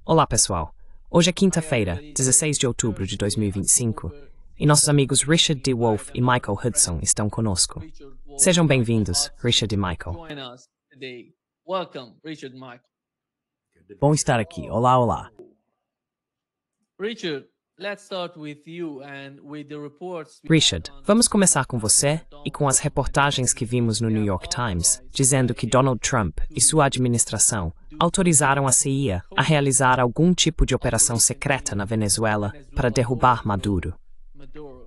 Olá, pessoal. Hoje é quinta-feira, 16 de outubro de 2025, e nossos amigos Richard D. Wolff e Michael Hudson estão conosco. Sejam bem-vindos, Richard e Michael. Join us today. Welcome, Richard, Michael. Bom estar aqui. Olá, olá. Richard, let's start with you and with the reports. Richard, vamos começar com você e com as reportagens que vimos no New York Times, dizendo que Donald Trump e sua administração autorizaram a CIA a realizar algum tipo de operação secreta na Venezuela para derrubar Maduro.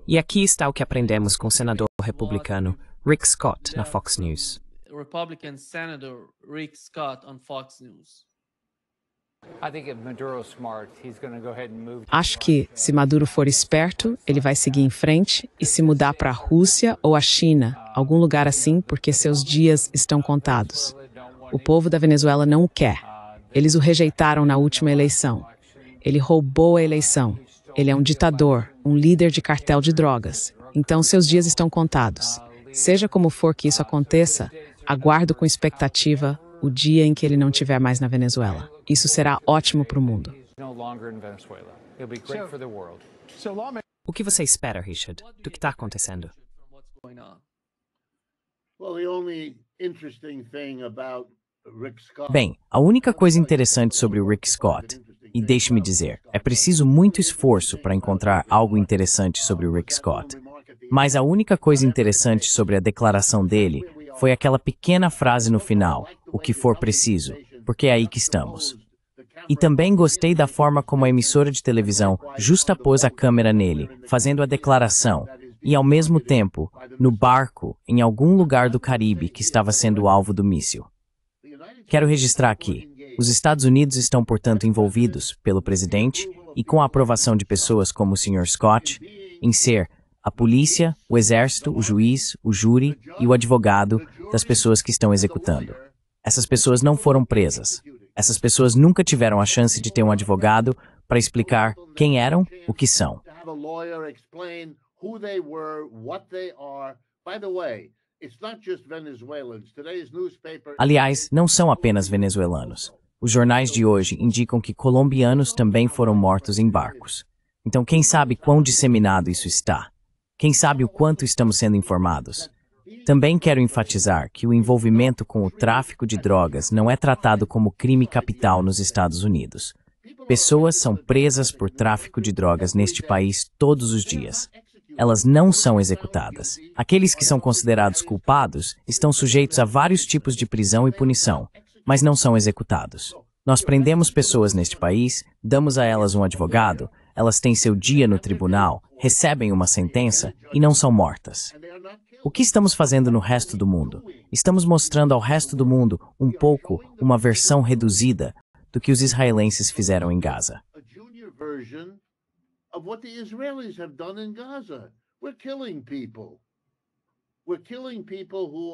E aqui está o que aprendemos com o senador republicano Rick Scott na Fox News. Republican Senator Rick Scott on Fox News. Acho que, se Maduro for esperto, ele vai seguir em frente e se mudar para a Rússia ou a China, algum lugar assim, porque seus dias estão contados. O povo da Venezuela não o quer. Eles o rejeitaram na última eleição. Ele roubou a eleição. Ele é um ditador, um líder de cartel de drogas. Então, seus dias estão contados. Seja como for que isso aconteça, aguardo com expectativa o dia em que ele não estiver mais na Venezuela. Isso será ótimo para o mundo. O que você espera, Richard, do que está acontecendo? What's going on? Bem, a única coisa interessante sobre o Rick Scott, e deixe-me dizer, é preciso muito esforço para encontrar algo interessante sobre o Rick Scott. Mas a única coisa interessante sobre a declaração dele foi aquela pequena frase no final, o que for preciso, porque é aí que estamos. E também gostei da forma como a emissora de televisão justapôs a câmera nele, fazendo a declaração, e ao mesmo tempo, no barco, em algum lugar do Caribe que estava sendo alvo do míssil. Quero registrar aqui, os Estados Unidos estão, portanto, envolvidos pelo presidente e com a aprovação de pessoas como o Sr. Scott, em ser a polícia, o exército, o juiz, o júri e o advogado das pessoas que estão executando. Essas pessoas não foram presas. Essas pessoas nunca tiveram a chance de ter um advogado para explicar quem eram, o que são. Aliás, não são apenas venezuelanos. Os jornais de hoje indicam que colombianos também foram mortos em barcos. Então, quem sabe quão disseminado isso está? Quem sabe o quanto estamos sendo informados? Também quero enfatizar que o envolvimento com o tráfico de drogas não é tratado como crime capital nos Estados Unidos. Pessoas são presas por tráfico de drogas neste país todos os dias. Elas não são executadas. Aqueles que são considerados culpados estão sujeitos a vários tipos de prisão e punição, mas não são executados. Nós prendemos pessoas neste país, damos a elas um advogado, elas têm seu dia no tribunal, recebem uma sentença e não são mortas. O que estamos fazendo no resto do mundo? Estamos mostrando ao resto do mundo um pouco uma versão reduzida do que os israelenses fizeram em Gaza.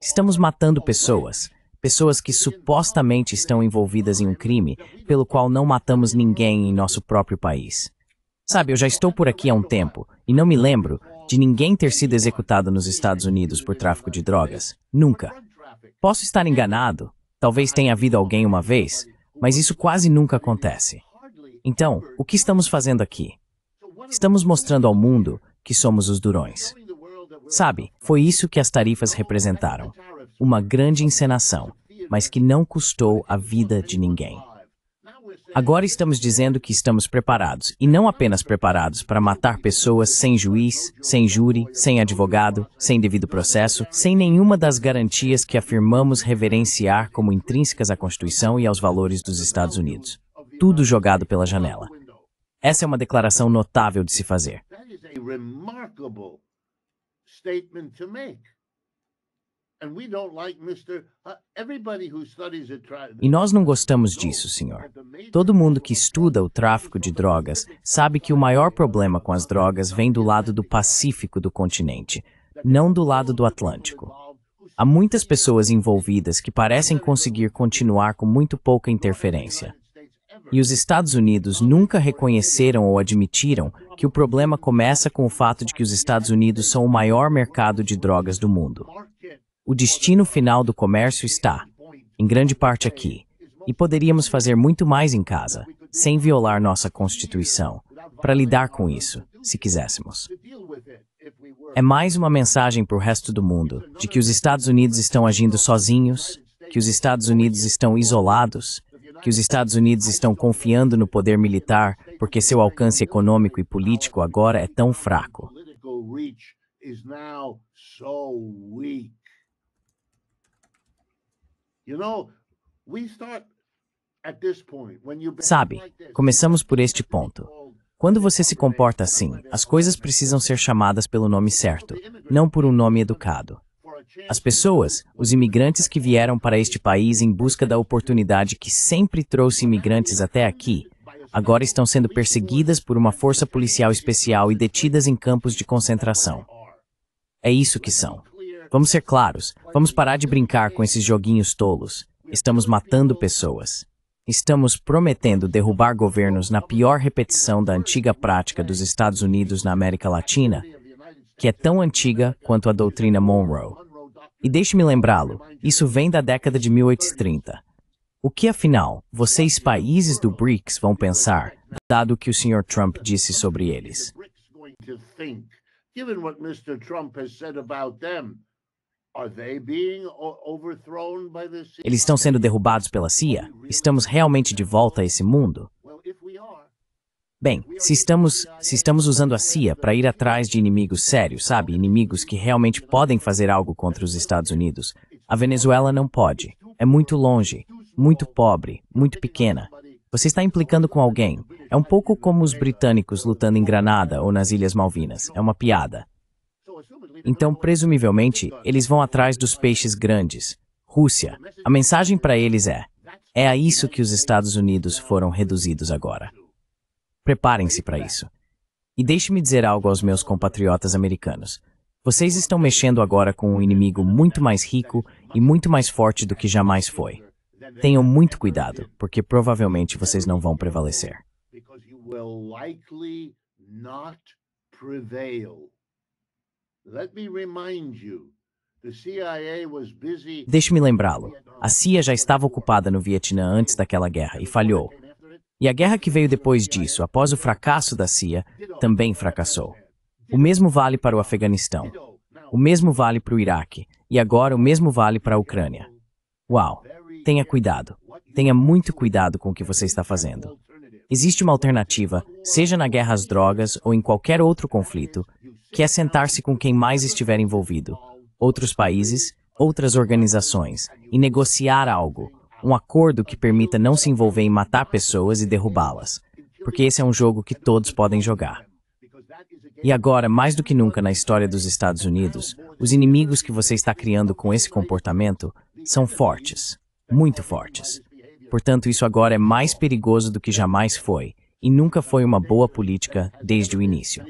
Estamos matando pessoas, pessoas que supostamente estão envolvidas em um crime pelo qual não matamos ninguém em nosso próprio país. Sabe, eu já estou por aqui há um tempo e não me lembro de ninguém ter sido executado nos Estados Unidos por tráfico de drogas. Nunca. Posso estar enganado, talvez tenha havido alguém uma vez, mas isso quase nunca acontece. Então, o que estamos fazendo aqui? Estamos mostrando ao mundo que somos os durões. Sabe, foi isso que as tarifas representaram. Uma grande encenação, mas que não custou a vida de ninguém. Agora estamos dizendo que estamos preparados, e não apenas preparados para matar pessoas sem juiz, sem júri, sem advogado, sem devido processo, sem nenhuma das garantias que afirmamos reverenciar como intrínsecas à Constituição e aos valores dos Estados Unidos. Tudo jogado pela janela. Essa é uma declaração notável de se fazer. E nós não gostamos disso, senhor. Todo mundo que estuda o tráfico de drogas sabe que o maior problema com as drogas vem do lado do Pacífico do continente, não do lado do Atlântico. Há muitas pessoas envolvidas que parecem conseguir continuar com muito pouca interferência. E os Estados Unidos nunca reconheceram ou admitiram que o problema começa com o fato de que os Estados Unidos são o maior mercado de drogas do mundo. O destino final do comércio está, em grande parte, aqui. E poderíamos fazer muito mais em casa, sem violar nossa Constituição, para lidar com isso, se quiséssemos. É mais uma mensagem para o resto do mundo, de que os Estados Unidos estão agindo sozinhos, que os Estados Unidos estão isolados, que os Estados Unidos estão confiando no poder militar porque seu alcance econômico e político agora é tão fraco. Sabe, começamos por este ponto. Quando você se comporta assim, as coisas precisam ser chamadas pelo nome certo, não por um nome educado. As pessoas, os imigrantes que vieram para este país em busca da oportunidade que sempre trouxe imigrantes até aqui, agora estão sendo perseguidas por uma força policial especial e detidas em campos de concentração. É isso que são. Vamos ser claros, vamos parar de brincar com esses joguinhos tolos. Estamos matando pessoas. Estamos prometendo derrubar governos na pior repetição da antiga prática dos Estados Unidos na América Latina, que é tão antiga quanto a doutrina Monroe. E deixe-me lembrá-lo, isso vem da década de 1830. O que, afinal, vocês países do BRICS vão pensar, dado o que o Sr. Trump disse sobre eles? Eles estão sendo derrubados pela CIA? Estamos realmente de volta a esse mundo? Bem, se estamos usando a CIA para ir atrás de inimigos sérios, sabe? Inimigos que realmente podem fazer algo contra os Estados Unidos, a Venezuela não pode. É muito longe, muito pobre, muito pequena. Você está implicando com alguém. É um pouco como os britânicos lutando em Granada ou nas Ilhas Malvinas. É uma piada. Então, presumivelmente, eles vão atrás dos peixes grandes. Rússia. A mensagem para eles é a isso que os Estados Unidos foram reduzidos agora. Preparem-se para isso. E deixe-me dizer algo aos meus compatriotas americanos. Vocês estão mexendo agora com um inimigo muito mais rico e muito mais forte do que jamais foi. Tenham muito cuidado, porque provavelmente vocês não vão prevalecer. Deixe-me lembrá-lo. A CIA já estava ocupada no Vietnã antes daquela guerra e falhou. E a guerra que veio depois disso, após o fracasso da CIA, também fracassou. O mesmo vale para o Afeganistão. O mesmo vale para o Iraque. E agora o mesmo vale para a Ucrânia. Uau! Tenha cuidado. Tenha muito cuidado com o que você está fazendo. Existe uma alternativa, seja na guerra às drogas ou em qualquer outro conflito, que é sentar-se com quem mais estiver envolvido, outros países, outras organizações, e negociar algo, um acordo que permita não se envolver em matar pessoas e derrubá-las, porque esse é um jogo que todos podem jogar. E agora, mais do que nunca na história dos Estados Unidos, os inimigos que você está criando com esse comportamento são fortes, muito fortes. Portanto, isso agora é mais perigoso do que jamais foi, e nunca foi uma boa política desde o início.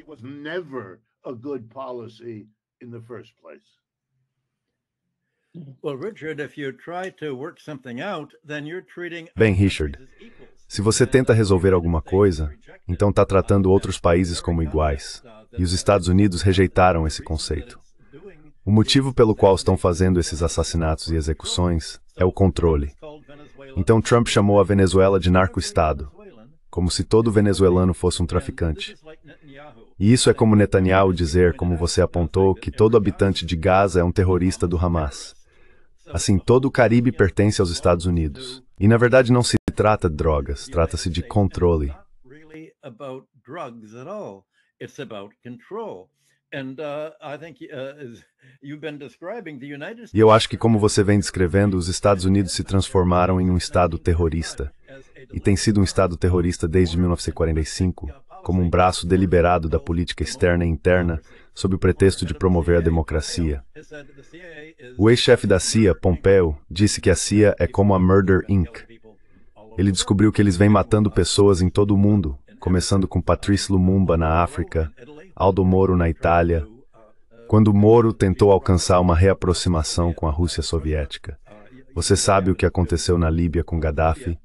Bem, Richard, se você tenta resolver alguma coisa, então está tratando outros países como iguais. E os Estados Unidos rejeitaram esse conceito. O motivo pelo qual estão fazendo esses assassinatos e execuções é o controle. Então Trump chamou a Venezuela de narco-estado, como se todo venezuelano fosse um traficante. E isso é como Netanyahu dizer, como você apontou, que todo habitante de Gaza é um terrorista do Hamas. Assim, todo o Caribe pertence aos Estados Unidos. E na verdade não se trata de drogas, trata-se de controle. E eu acho que, como você vem descrevendo, os Estados Unidos se transformaram em um Estado terrorista. E tem sido um Estado terrorista desde 1945, como um braço deliberado da política externa e interna, sob o pretexto de promover a democracia. O ex-chefe da CIA, Pompeo, disse que a CIA é como a Murder Inc. Ele descobriu que eles vêm matando pessoas em todo o mundo, começando com Patrice Lumumba na África, Aldo Moro na Itália, quando Moro tentou alcançar uma reaproximação com a Rússia soviética. Você sabe o que aconteceu na Líbia com Gaddafi,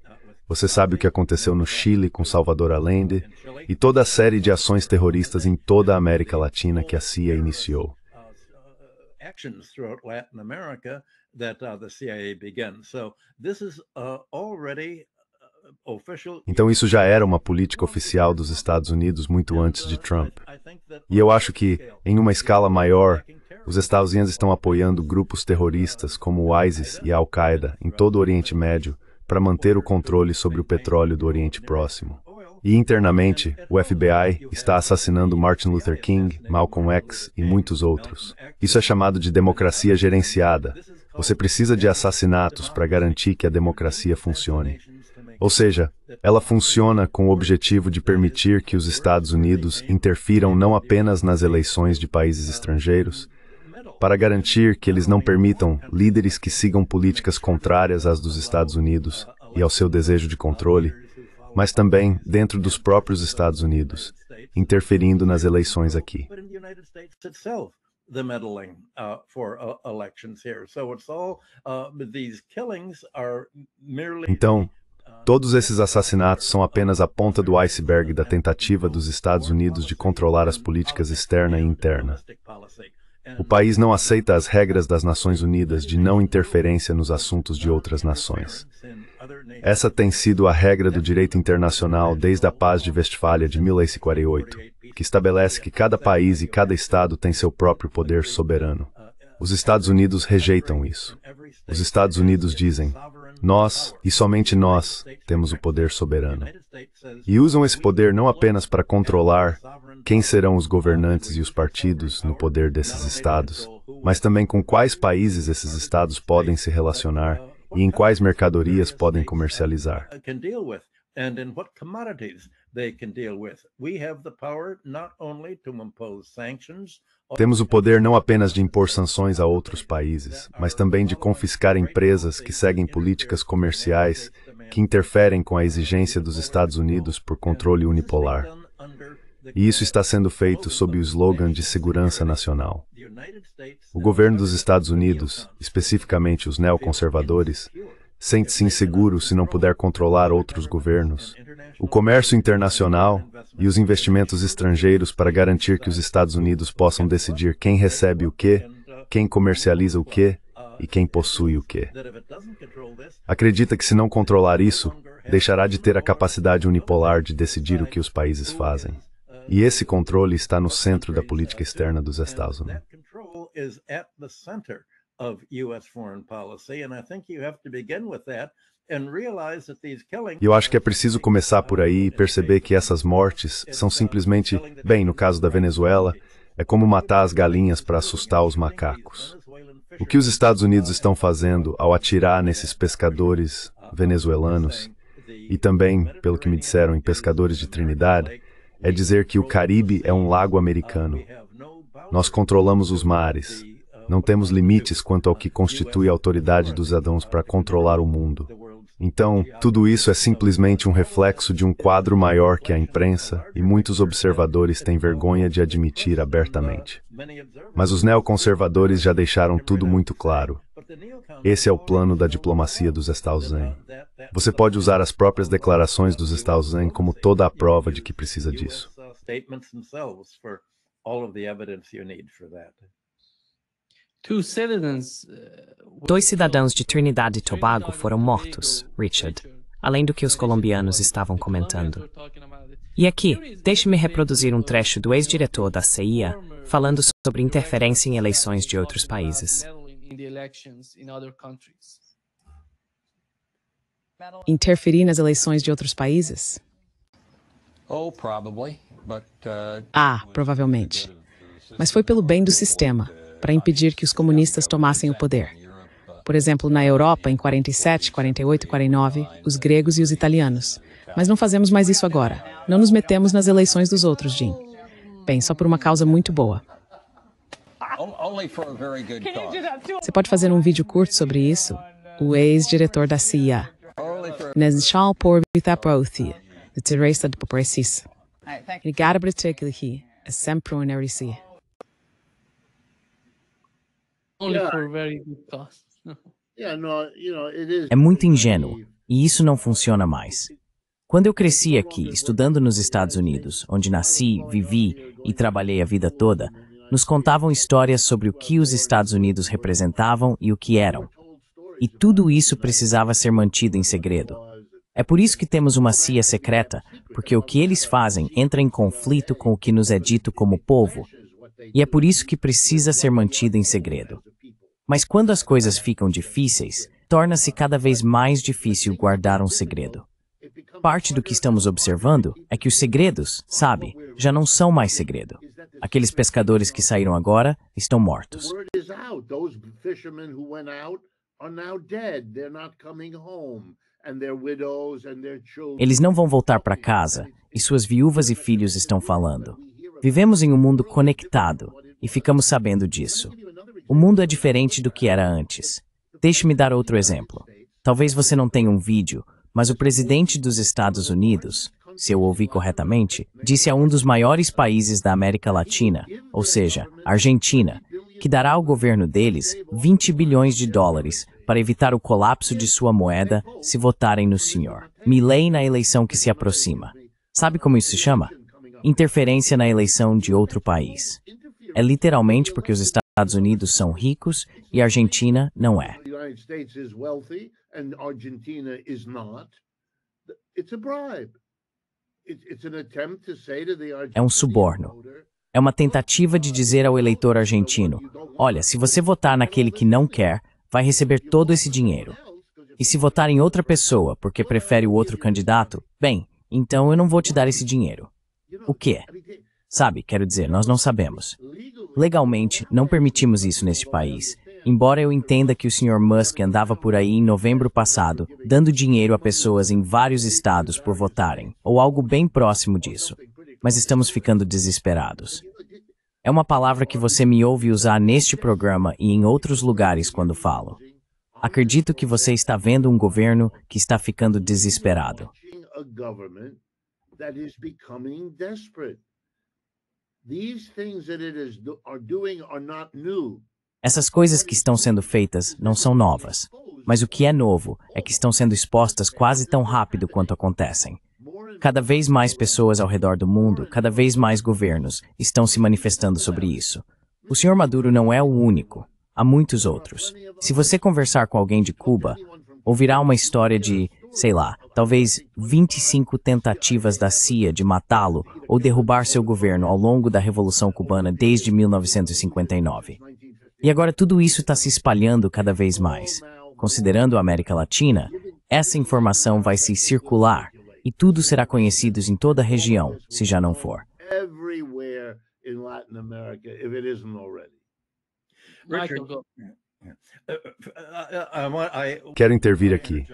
você sabe o que aconteceu no Chile com Salvador Allende, e toda a série de ações terroristas em toda a América Latina que a CIA iniciou. Então isso já era uma política oficial dos Estados Unidos muito antes de Trump. E eu acho que, em uma escala maior, os Estados Unidos estão apoiando grupos terroristas como o ISIS e a Al-Qaeda em todo o Oriente Médio para manter o controle sobre o petróleo do Oriente Próximo. E internamente, o FBI está assassinando Martin Luther King, Malcolm X e muitos outros. Isso é chamado de democracia gerenciada. Você precisa de assassinatos para garantir que a democracia funcione. Ou seja, ela funciona com o objetivo de permitir que os Estados Unidos interfiram não apenas nas eleições de países estrangeiros, para garantir que eles não permitam líderes que sigam políticas contrárias às dos Estados Unidos e ao seu desejo de controle, mas também dentro dos próprios Estados Unidos, interferindo nas eleições aqui. Então, todos esses assassinatos são apenas a ponta do iceberg da tentativa dos Estados Unidos de controlar as políticas externa e interna. O país não aceita as regras das Nações Unidas de não interferência nos assuntos de outras nações. Essa tem sido a regra do direito internacional desde a Paz de Westfália de 1848, que estabelece que cada país e cada estado tem seu próprio poder soberano. Os Estados Unidos rejeitam isso. Os Estados Unidos dizem: nós, e somente nós, temos o poder soberano. E usam esse poder não apenas para controlar quem serão os governantes e os partidos no poder desses estados, mas também com quais países esses estados podem se relacionar e em quais mercadorias podem comercializar. Temos o poder não apenas de impor sanções a outros países, mas também de confiscar empresas que seguem políticas comerciais que interferem com a exigência dos Estados Unidos por controle unipolar. E isso está sendo feito sob o slogan de segurança nacional. O governo dos Estados Unidos, especificamente os neoconservadores, sente-se inseguro se não puder controlar outros governos, o comércio internacional e os investimentos estrangeiros para garantir que os Estados Unidos possam decidir quem recebe o quê, quem comercializa o quê e quem possui o quê. Acredita que se não controlar isso, deixará de ter a capacidade unipolar de decidir o que os países fazem. E esse controle está no centro da política externa dos Estados Unidos. E eu acho que é preciso começar por aí e perceber que essas mortes são simplesmente, bem, no caso da Venezuela, é como matar as galinhas para assustar os macacos. O que os Estados Unidos estão fazendo ao atirar nesses pescadores venezuelanos, e também, pelo que me disseram, em pescadores de Trinidad, é dizer que o Caribe é um lago americano. Nós controlamos os mares. Não temos limites quanto ao que constitui a autoridade dos cidadãos para controlar o mundo. Então, tudo isso é simplesmente um reflexo de um quadro maior que a imprensa e muitos observadores têm vergonha de admitir abertamente. Mas os neoconservadores já deixaram tudo muito claro. Esse é o plano da diplomacia dos Estados Unidos. Você pode usar as próprias declarações dos Estados Unidos como toda a prova de que precisa disso. Dois cidadãos de Trinidad e Tobago foram mortos, Richard, além do que os colombianos estavam comentando. E aqui, deixe-me reproduzir um trecho do ex-diretor da CIA falando sobre interferência em eleições de outros países. Interferir nas eleições de outros países? Provavelmente. Mas foi pelo bem do sistema, para impedir que os comunistas tomassem o poder. Por exemplo, na Europa, em 47, 48 e 49, os gregos e os italianos. Mas não fazemos mais isso agora. Não nos metemos nas eleições dos outros, Jim. Bem, só por uma causa muito boa. Você pode fazer um vídeo curto sobre isso? O ex-diretor da CIA. Nesnchal por Vitaprothi, de Teresa de Poprecis. Obrigada por ter aqui. É sempre um NRC. É muito ingênuo, e isso não funciona mais. Quando eu cresci aqui, estudando nos Estados Unidos, onde nasci, vivi e trabalhei a vida toda, nos contavam histórias sobre o que os Estados Unidos representavam e o que eram. E tudo isso precisava ser mantido em segredo. É por isso que temos uma CIA secreta, porque o que eles fazem entra em conflito com o que nos é dito como povo, e é por isso que precisa ser mantido em segredo. Mas quando as coisas ficam difíceis, torna-se cada vez mais difícil guardar um segredo. Parte do que estamos observando é que os segredos, sabe, já não são mais segredo. Aqueles pescadores que saíram agora estão mortos. Eles não vão voltar para casa, e suas viúvas e filhos estão falando. Vivemos em um mundo conectado, e ficamos sabendo disso. O mundo é diferente do que era antes. Deixe-me dar outro exemplo. Talvez você não tenha um vídeo, mas o presidente dos Estados Unidos, se eu ouvi corretamente, disse a um dos maiores países da América Latina, ou seja, Argentina, que dará ao governo deles 20 bilhões de dólares para evitar o colapso de sua moeda se votarem no senhor Milei na eleição que se aproxima. Sabe como isso se chama? Interferência na eleição de outro país. É literalmente porque os Estados Unidos são ricos e a Argentina não é. É um suborno. É uma tentativa de dizer ao eleitor argentino: olha, se você votar naquele que não quer, vai receber todo esse dinheiro. E se votar em outra pessoa porque prefere o outro candidato, bem, então eu não vou te dar esse dinheiro. O quê? Sabe, quero dizer, nós não sabemos. Legalmente, não permitimos isso neste país, embora eu entenda que o Sr. Musk andava por aí em novembro passado, dando dinheiro a pessoas em vários estados por votarem, ou algo bem próximo disso. Mas estamos ficando desesperados. É uma palavra que você me ouve usar neste programa e em outros lugares quando falo. Acredito que você está vendo um governo que está ficando desesperado. Essas coisas que estão sendo feitas não são novas, mas o que é novo é que estão sendo expostas quase tão rápido quanto acontecem. Cada vez mais pessoas ao redor do mundo, cada vez mais governos estão se manifestando sobre isso. O Sr. Maduro não é o único, há muitos outros. Se você conversar com alguém de Cuba, ouvirá uma história de, sei lá, talvez 25 tentativas da CIA de matá-lo ou derrubar seu governo ao longo da Revolução Cubana desde 1959. E agora tudo isso está se espalhando cada vez mais. Considerando a América Latina, essa informação vai se circular e tudo será conhecido em toda a região, se já não for. Michael, go. Quero intervir aqui.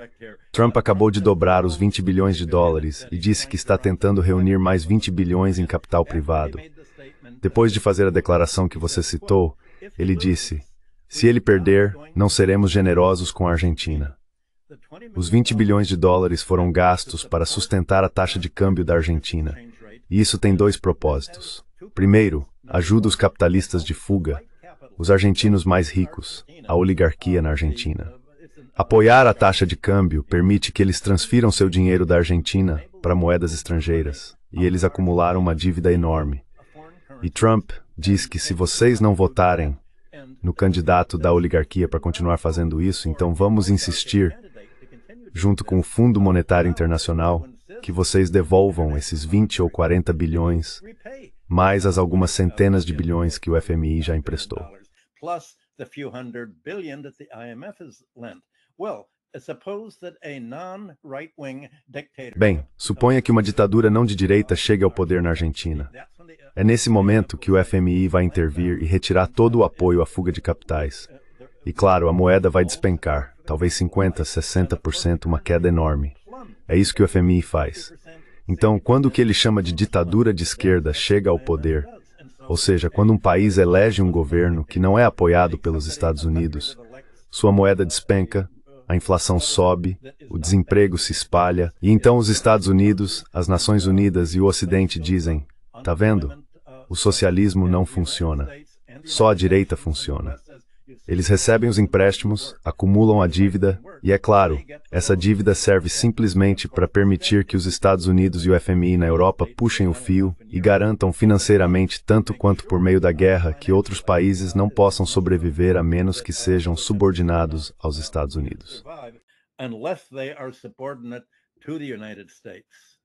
Trump acabou de dobrar os 20 bilhões de dólares e disse que está tentando reunir mais 20 bilhões em capital privado. Depois de fazer a declaração que você citou, ele disse: se ele perder, não seremos generosos com a Argentina. Os 20 bilhões de dólares foram gastos para sustentar a taxa de câmbio da Argentina. E isso tem dois propósitos. Primeiro, ajuda os capitalistas de fuga, os argentinos mais ricos, a oligarquia na Argentina. Apoiar a taxa de câmbio permite que eles transfiram seu dinheiro da Argentina para moedas estrangeiras, e eles acumularam uma dívida enorme. E Trump diz que se vocês não votarem no candidato da oligarquia para continuar fazendo isso, então vamos insistir, junto com o Fundo Monetário Internacional, que vocês devolvam esses 20 ou 40 bilhões, mais as algumas centenas de bilhões que o FMI já emprestou. Bem, suponha que uma ditadura não de direita chegue ao poder na Argentina. É nesse momento que o FMI vai intervir e retirar todo o apoio à fuga de capitais. E claro, a moeda vai despencar, talvez 50%, 60%, uma queda enorme. É isso que o FMI faz. Então, quando o que ele chama de ditadura de esquerda chega ao poder, ou seja, quando um país elege um governo que não é apoiado pelos Estados Unidos, sua moeda despenca, a inflação sobe, o desemprego se espalha, e então os Estados Unidos, as Nações Unidas e o Ocidente dizem: tá vendo? O socialismo não funciona. Só a direita funciona. Eles recebem os empréstimos, acumulam a dívida, e é claro, essa dívida serve simplesmente para permitir que os Estados Unidos e o FMI na Europa puxem o fio e garantam financeiramente, tanto quanto por meio da guerra, que outros países não possam sobreviver a menos que sejam subordinados aos Estados Unidos. to the United States.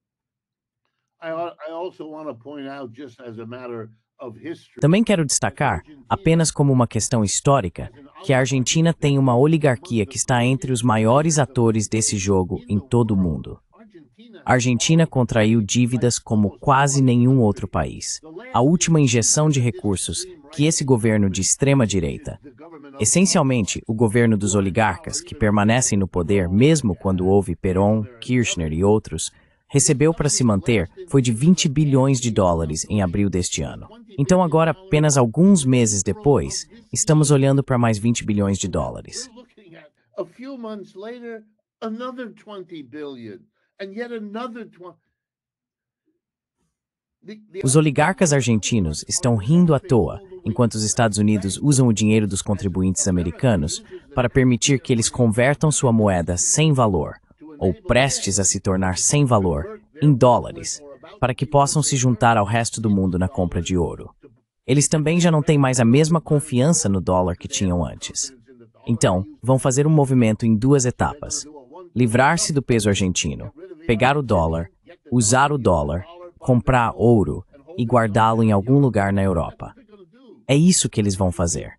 I also want to point out, just as a matter of history, Também quero destacar, apenas como uma questão histórica, que a Argentina tem uma oligarquia que está entre os maiores atores desse jogo em todo o mundo. A Argentina contraiu dívidas como quase nenhum outro país. A última injeção de recursos que esse governo de extrema-direita, essencialmente o governo dos oligarcas que permanecem no poder mesmo quando houve Perón, Kirchner e outros, recebeu para se manter foi de 20 bilhões de dólares em abril deste ano. Então agora, apenas alguns meses depois, estamos olhando para mais 20 bilhões de dólares. a few months later, another 20 billion, and yet another 20. Os oligarcas argentinos estão rindo à toa, enquanto os Estados Unidos usam o dinheiro dos contribuintes americanos para permitir que eles convertam sua moeda sem valor, ou prestes a se tornar sem valor, em dólares, para que possam se juntar ao resto do mundo na compra de ouro. Eles também já não têm mais a mesma confiança no dólar que tinham antes. Então, vão fazer um movimento em duas etapas. Livrar-se do peso argentino, pegar o dólar, usar o dólar, comprar ouro e guardá-lo em algum lugar na Europa. É isso que eles vão fazer.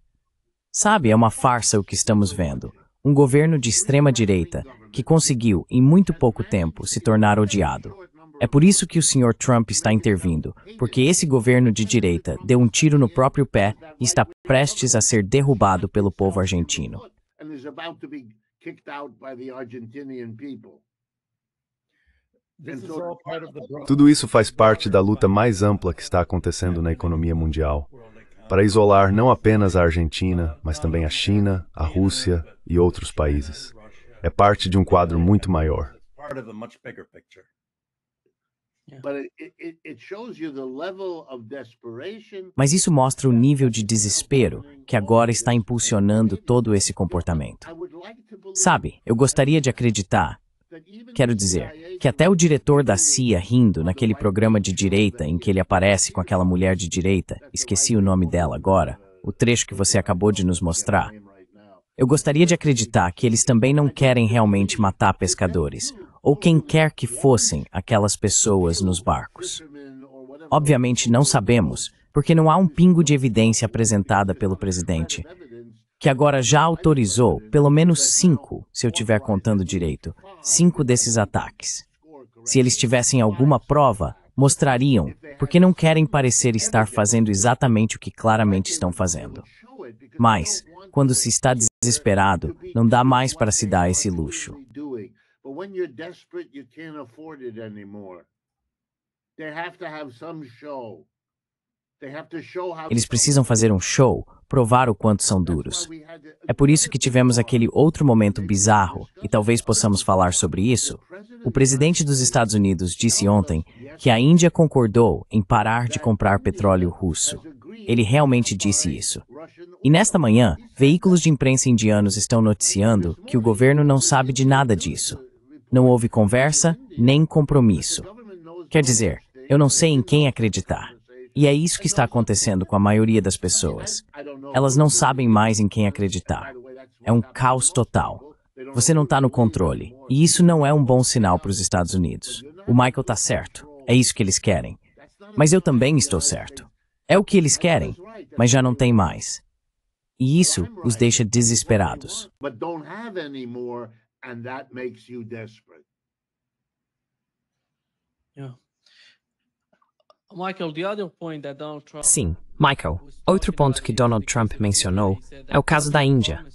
Sabe, é uma farsa o que estamos vendo. Um governo de extrema-direita que conseguiu, em muito pouco tempo, se tornar odiado. É por isso que o Sr. Trump está intervindo, porque esse governo de direita deu um tiro no próprio pé e está prestes a ser derrubado pelo povo argentino. Tudo isso faz parte da luta mais ampla que está acontecendo na economia mundial, para isolar não apenas a Argentina, mas também a China, a Rússia e outros países. É parte de um quadro muito maior. Mas isso mostra o nível de desespero que agora está impulsionando todo esse comportamento. Sabe, eu gostaria de acreditar, quero dizer, que até o diretor da CIA rindo naquele programa de direita em que ele aparece com aquela mulher de direita, esqueci o nome dela agora, o trecho que você acabou de nos mostrar. Eu gostaria de acreditar que eles também não querem realmente matar pescadores, ou quem quer que fossem aquelas pessoas nos barcos. Obviamente não sabemos, porque não há um pingo de evidência apresentada pelo presidente, que agora já autorizou pelo menos 5, se eu estiver contando direito, 5 desses ataques. Se eles tivessem alguma prova, mostrariam, porque não querem parecer estar fazendo exatamente o que claramente estão fazendo. Mas, quando se está desesperado, não dá mais para se dar esse luxo. Eles precisam fazer um show, provar o quanto são duros. É por isso que tivemos aquele outro momento bizarro, e talvez possamos falar sobre isso. O presidente dos Estados Unidos disse ontem que a Índia concordou em parar de comprar petróleo russo. Ele realmente disse isso. E nesta manhã, veículos de imprensa indianos estão noticiando que o governo não sabe de nada disso. Não houve conversa, nem compromisso. Quer dizer, eu não sei em quem acreditar. E é isso que está acontecendo com a maioria das pessoas. Elas não sabem mais em quem acreditar. É um caos total. Você não está no controle. E isso não é um bom sinal para os Estados Unidos. O Michael está certo. É isso que eles querem. Mas eu também estou certo. É o que eles querem, mas já não tem mais. E isso os deixa desesperados. Sim, Michael, outro ponto que Donald Trump mencionou é o caso da Índia.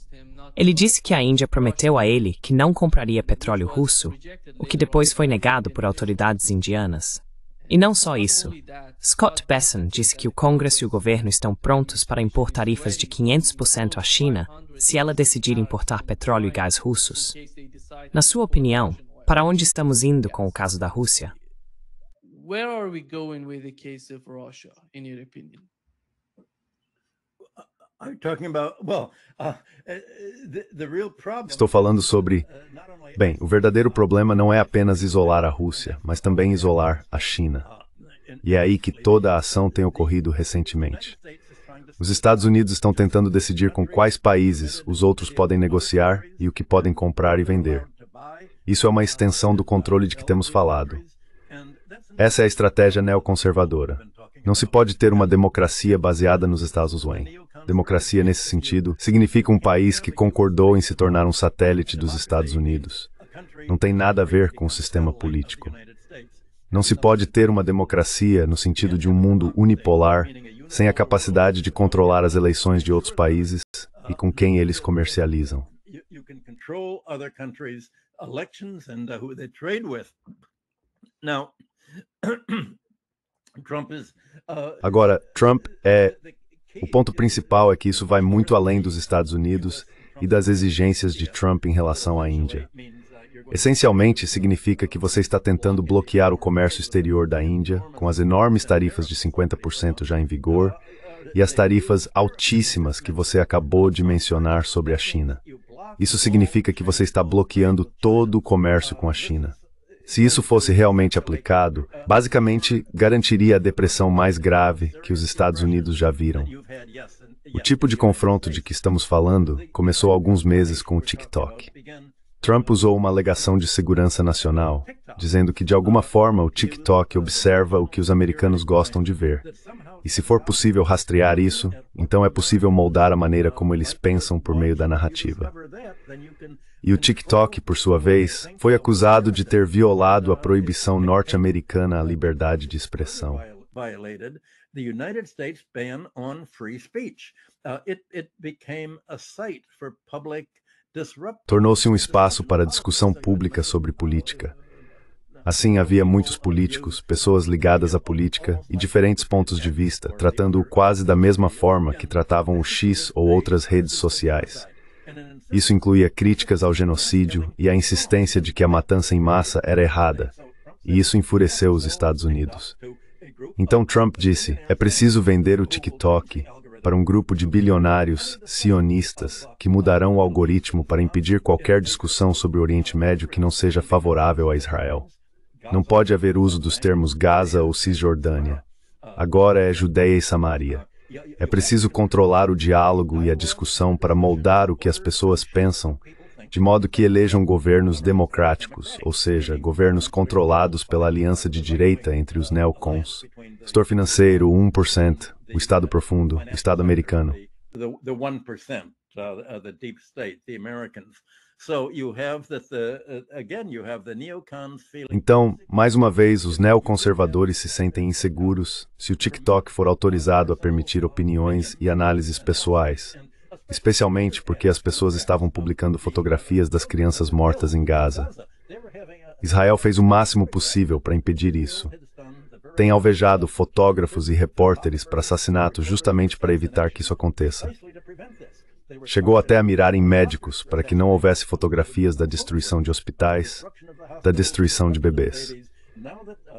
Ele disse que a Índia prometeu a ele que não compraria petróleo russo, o que depois foi negado por autoridades indianas. E não só isso. Scott Bessent disse que o Congresso e o governo estão prontos para impor tarifas de 500% à China se ela decidir importar petróleo e gás russos. Na sua opinião, para onde estamos indo com o caso da Rússia? Where are we going with the case of Russia, in your opinion? Estou falando sobre... Bem, o verdadeiro problema não é apenas isolar a Rússia, mas também isolar a China. E é aí que toda a ação tem ocorrido recentemente. Os Estados Unidos estão tentando decidir com quais países os outros podem negociar e o que podem comprar e vender. Isso é uma extensão do controle de que temos falado. Essa é a estratégia neoconservadora. Não se pode ter uma democracia baseada nos Estados Unidos. Democracia, nesse sentido, significa um país que concordou em se tornar um satélite dos Estados Unidos. Não tem nada a ver com o sistema político. Não se pode ter uma democracia no sentido de um mundo unipolar, sem a capacidade de controlar as eleições de outros países e com quem eles comercializam. Agora, Trump O ponto principal é que isso vai muito além dos Estados Unidos e das exigências de Trump em relação à Índia. Essencialmente, significa que você está tentando bloquear o comércio exterior da Índia, com as enormes tarifas de 50% já em vigor, e as tarifas altíssimas que você acabou de mencionar sobre a China. Isso significa que você está bloqueando todo o comércio com a China. Se isso fosse realmente aplicado, basicamente garantiria a depressão mais grave que os Estados Unidos já viram. O tipo de confronto de que estamos falando começou há alguns meses com o TikTok. Trump usou uma alegação de segurança nacional, dizendo que de alguma forma o TikTok observa o que os americanos gostam de ver. E se for possível rastrear isso, então é possível moldar a maneira como eles pensam por meio da narrativa. E o TikTok, por sua vez, foi acusado de ter violado a proibição norte-americana à liberdade de expressão. Tornou-se um espaço para discussão pública sobre política. Assim, havia muitos políticos, pessoas ligadas à política e diferentes pontos de vista, tratando-o quase da mesma forma que tratavam o X ou outras redes sociais. Isso incluía críticas ao genocídio e a insistência de que a matança em massa era errada, e isso enfureceu os Estados Unidos. Então Trump disse, é preciso vender o TikTok para um grupo de bilionários sionistas que mudarão o algoritmo para impedir qualquer discussão sobre o Oriente Médio que não seja favorável a Israel. Não pode haver uso dos termos Gaza ou Cisjordânia. Agora é Judeia e Samaria. É preciso controlar o diálogo e a discussão para moldar o que as pessoas pensam, de modo que elejam governos democráticos, ou seja, governos controlados pela aliança de direita entre os neocons. Setor financeiro, 1%, o Estado profundo, o Estado americano. Então, mais uma vez, os neoconservadores se sentem inseguros se o TikTok for autorizado a permitir opiniões e análises pessoais, especialmente porque as pessoas estavam publicando fotografias das crianças mortas em Gaza. Israel fez o máximo possível para impedir isso. Tem alvejado fotógrafos e repórteres para assassinato justamente para evitar que isso aconteça. Chegou até a mirar em médicos para que não houvesse fotografias da destruição de hospitais, da destruição de bebês.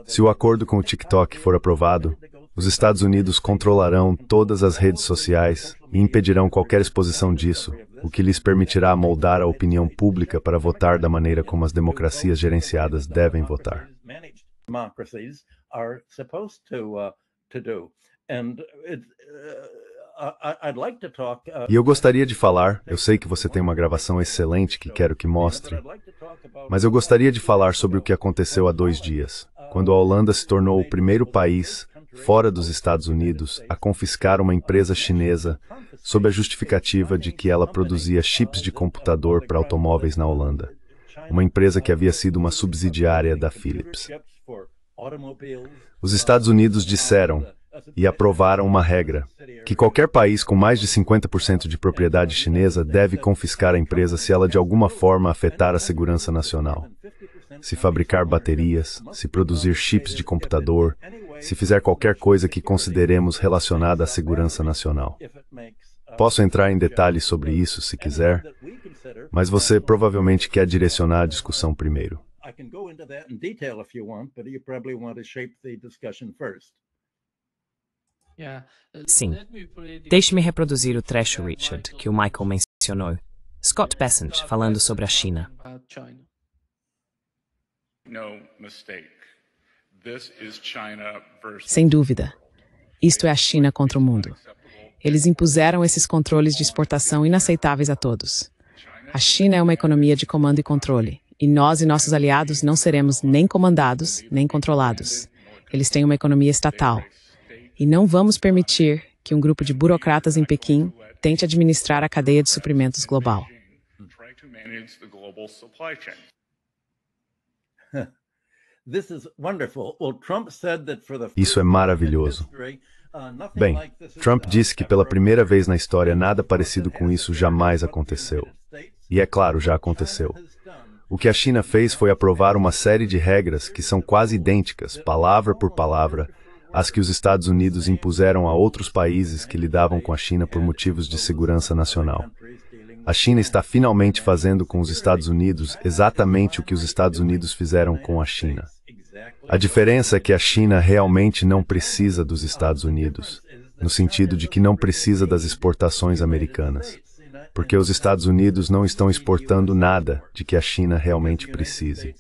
Se o acordo com o TikTok for aprovado, os Estados Unidos controlarão todas as redes sociais e impedirão qualquer exposição disso, o que lhes permitirá moldar a opinião pública para votar da maneira como as democracias gerenciadas devem votar. E eu gostaria de falar, eu sei que você tem uma gravação excelente que quero que mostre, mas eu gostaria de falar sobre o que aconteceu há 2 dias, quando a Holanda se tornou o primeiro país, fora dos Estados Unidos, a confiscar uma empresa chinesa sob a justificativa de que ela produzia chips de computador para automóveis na Holanda, uma empresa que havia sido uma subsidiária da Philips. Os Estados Unidos disseram e aprovaram uma regra, que qualquer país com mais de 50% de propriedade chinesa deve confiscar a empresa se ela de alguma forma afetar a segurança nacional. Se fabricar baterias, se produzir chips de computador, se fizer qualquer coisa que consideremos relacionada à segurança nacional. Posso entrar em detalhes sobre isso se quiser, mas você provavelmente quer direcionar a discussão primeiro. Sim. Deixe-me reproduzir o trecho, Richard, que o Michael mencionou. Scott Bessent falando sobre a China. Sem dúvida. Isto é a China contra o mundo. Eles impuseram esses controles de exportação inaceitáveis a todos. A China é uma economia de comando e controle, E nós e nossos aliados não seremos nem comandados, nem controlados. Eles têm uma economia estatal. E não vamos permitir que um grupo de burocratas em Pequim tente administrar a cadeia de suprimentos global. Isso é maravilhoso. Bem, Trump disse que pela primeira vez na história nada parecido com isso jamais aconteceu. E é claro, já aconteceu. O que a China fez foi aprovar uma série de regras que são quase idênticas, palavra por palavra, às que os Estados Unidos impuseram a outros países que lidavam com a China por motivos de segurança nacional. A China está finalmente fazendo com os Estados Unidos exatamente o que os Estados Unidos fizeram com a China. A diferença é que a China realmente não precisa dos Estados Unidos, no sentido de que não precisa das exportações americanas, porque os Estados Unidos não estão exportando nada de que a China realmente precise.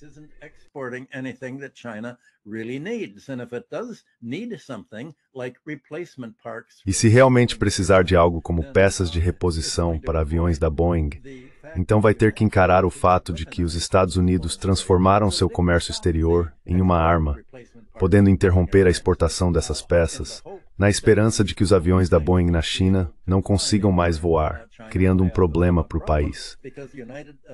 E se realmente precisar de algo como peças de reposição para aviões da Boeing, então vai ter que encarar o fato de que os Estados Unidos transformaram seu comércio exterior em uma arma, podendo interromper a exportação dessas peças, na esperança de que os aviões da Boeing na China não consigam mais voar, criando um problema para o país.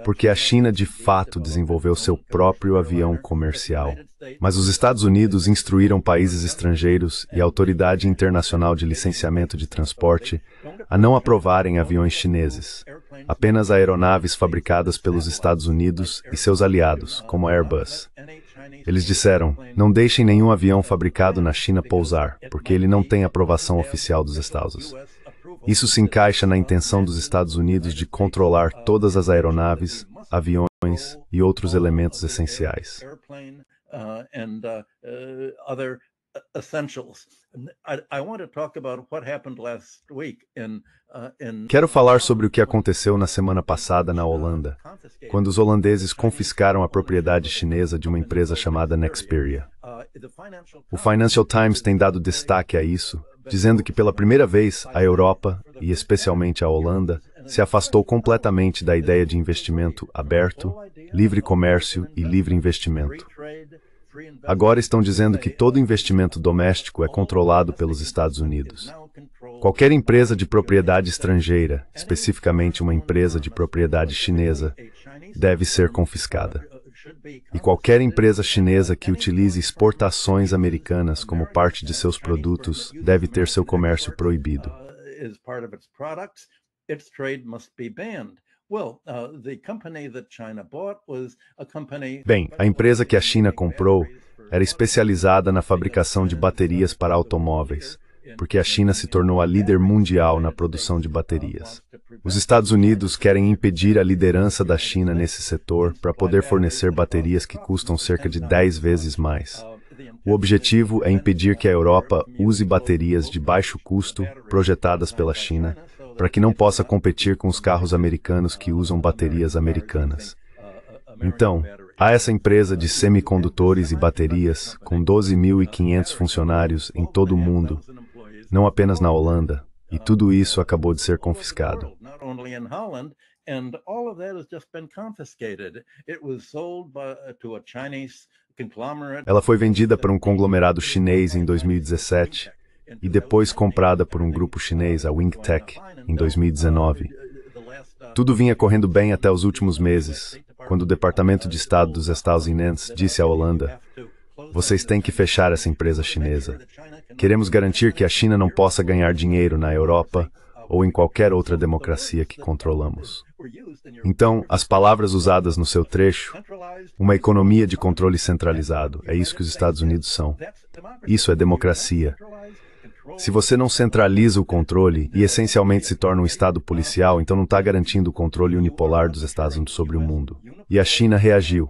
Porque a China de fato desenvolveu seu próprio avião comercial. Mas os Estados Unidos instruíram países estrangeiros e a Autoridade Internacional de Licenciamento de Transporte a não aprovarem aviões chineses, apenas aeronaves fabricadas pelos Estados Unidos e seus aliados, como a Airbus. Eles disseram, não deixem nenhum avião fabricado na China pousar, porque ele não tem aprovação oficial dos Estados. Isso se encaixa na intenção dos Estados Unidos de controlar todas as aeronaves, aviões e outros elementos essenciais. Quero falar sobre o que aconteceu na semana passada na Holanda, quando os holandeses confiscaram a propriedade chinesa de uma empresa chamada Nexperia. O Financial Times tem dado destaque a isso, dizendo que pela primeira vez a Europa, e especialmente a Holanda, se afastou completamente da ideia de investimento aberto, livre comércio e livre investimento. Agora estão dizendo que todo investimento doméstico é controlado pelos Estados Unidos. Qualquer empresa de propriedade estrangeira, especificamente uma empresa de propriedade chinesa, deve ser confiscada. E qualquer empresa chinesa que utilize exportações americanas como parte de seus produtos deve ter seu comércio proibido. Bem, a empresa que a China comprou era especializada na fabricação de baterias para automóveis, porque a China se tornou a líder mundial na produção de baterias. Os Estados Unidos querem impedir a liderança da China nesse setor para poder fornecer baterias que custam cerca de 10 vezes mais. O objetivo é impedir que a Europa use baterias de baixo custo projetadas pela China, para que não possa competir com os carros americanos que usam baterias americanas. Então, há essa empresa de semicondutores e baterias com 12.500 funcionários em todo o mundo, não apenas na Holanda, e tudo isso acabou de ser confiscado. Ela foi vendida para um conglomerado chinês em 2017 e depois comprada por um grupo chinês, a Wingtech, em 2019. Tudo vinha correndo bem até os últimos meses, quando o Departamento de Estado dos Estados Unidos disse à Holanda: vocês têm que fechar essa empresa chinesa. Queremos garantir que a China não possa ganhar dinheiro na Europa ou em qualquer outra democracia que controlamos. Então, as palavras usadas no seu trecho, uma economia de controle centralizado, é isso que os Estados Unidos são. Isso é democracia. Se você não centraliza o controle e essencialmente se torna um Estado policial, então não está garantindo o controle unipolar dos Estados Unidos sobre o mundo. E a China reagiu.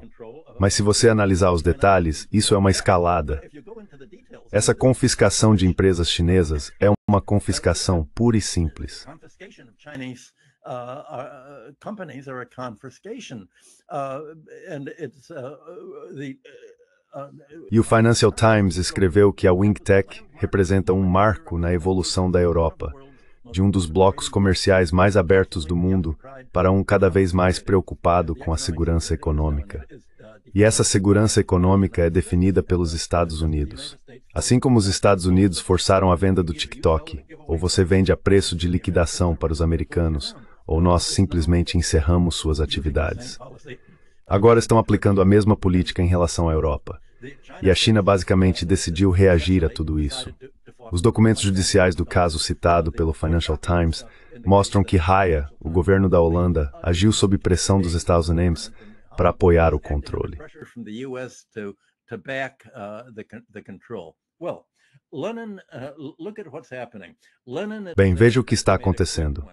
Mas se você analisar os detalhes, isso é uma escalada. Essa confiscação de empresas chinesas é uma confiscação pura e simples. E o Financial Times escreveu que a Wingtech representa um marco na evolução da Europa, de um dos blocos comerciais mais abertos do mundo para um cada vez mais preocupado com a segurança econômica. E essa segurança econômica é definida pelos Estados Unidos. Assim como os Estados Unidos forçaram a venda do TikTok, ou você vende a preço de liquidação para os americanos, ou nós simplesmente encerramos suas atividades. Agora estão aplicando a mesma política em relação à Europa. E a China basicamente decidiu reagir a tudo isso. Os documentos judiciais do caso citado pelo Financial Times mostram que Haya, o governo da Holanda, agiu sob pressão dos Estados Unidos para apoiar o controle. Bem, veja o que está acontecendo.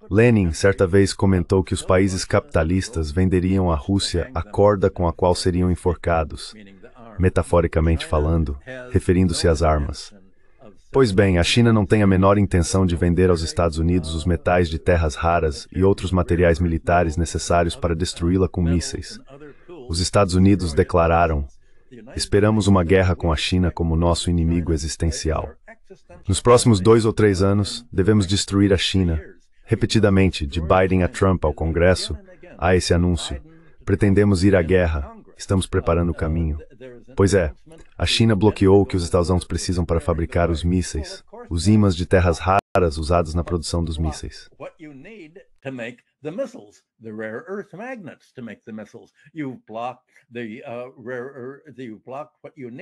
Lenin certa vez comentou que os países capitalistas venderiam à Rússia a corda com a qual seriam enforcados, metaforicamente falando, referindo-se às armas. Pois bem, a China não tem a menor intenção de vender aos Estados Unidos os metais de terras raras e outros materiais militares necessários para destruí-la com mísseis. Os Estados Unidos declararam: esperamos uma guerra com a China como nosso inimigo existencial. Nos próximos 2 ou 3 anos, devemos destruir a China. Repetidamente, de Biden a Trump ao Congresso, há esse anúncio. Pretendemos ir à guerra. Estamos preparando o caminho. Pois é, a China bloqueou o que os Estados Unidos precisam para fabricar os mísseis, os ímãs de terras raras usados na produção dos mísseis.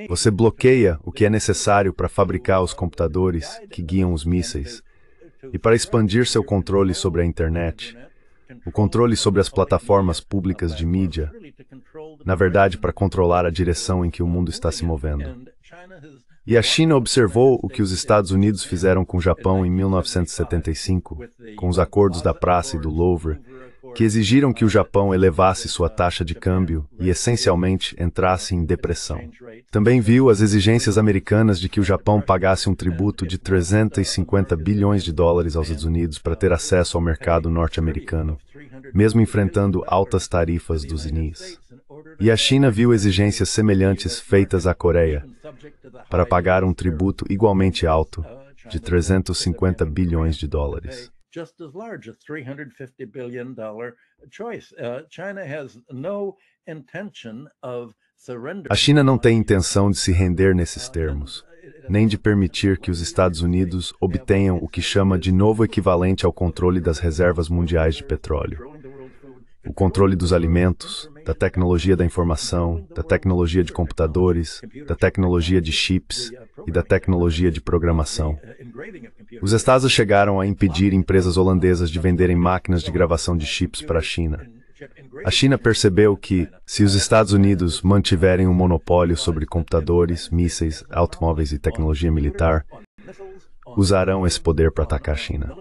Você bloqueia o que é necessário para fabricar os computadores que guiam os mísseis. E para expandir seu controle sobre a internet, o controle sobre as plataformas públicas de mídia, na verdade, para controlar a direção em que o mundo está se movendo. E a China observou o que os Estados Unidos fizeram com o Japão em 1975, com os acordos da Praça e do Louvre, que exigiram que o Japão elevasse sua taxa de câmbio e, essencialmente, entrasse em depressão. Também viu as exigências americanas de que o Japão pagasse um tributo de 350 bilhões de dólares aos Estados Unidos para ter acesso ao mercado norte-americano, mesmo enfrentando altas tarifas dos CNIs. E a China viu exigências semelhantes feitas à Coreia, para pagar um tributo igualmente alto, de 350 bilhões de dólares. Just as large, a $350 billion choice. China has no intention of surrender. A China não tem intenção de se render nesses termos, nem de permitir que os Estados Unidos obtenham o que chama de novo equivalente ao controle das reservas mundiais de petróleo. O controle dos alimentos, da tecnologia da informação, da tecnologia de computadores, da tecnologia de chips e da tecnologia de programação. Os Estados chegaram a impedir empresas holandesas de venderem máquinas de gravação de chips para a China. A China percebeu que, se os Estados Unidos mantiverem um monopólio sobre computadores, mísseis, automóveis e tecnologia militar, usarão esse poder para atacar a China.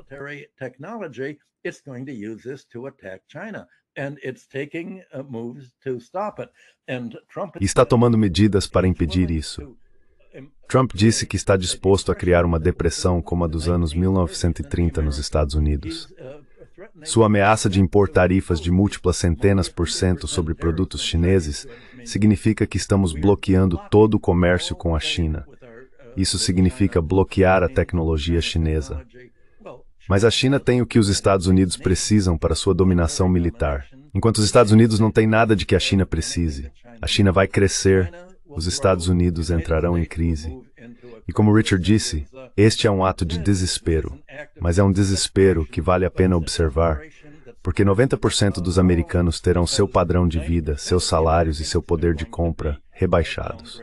E está tomando medidas para impedir isso. Trump disse que está disposto a criar uma depressão como a dos anos 1930 nos Estados Unidos. Sua ameaça de impor tarifas de múltiplas centenas por cento sobre produtos chineses significa que estamos bloqueando todo o comércio com a China. Isso significa bloquear a tecnologia chinesa. Mas a China tem o que os Estados Unidos precisam para sua dominação militar. Enquanto os Estados Unidos não têm nada de que a China precise, a China vai crescer, os Estados Unidos entrarão em crise. E como Richard disse, este é um ato de desespero, mas é um desespero que vale a pena observar, porque 90% dos americanos terão seu padrão de vida, seus salários e seu poder de compra rebaixados.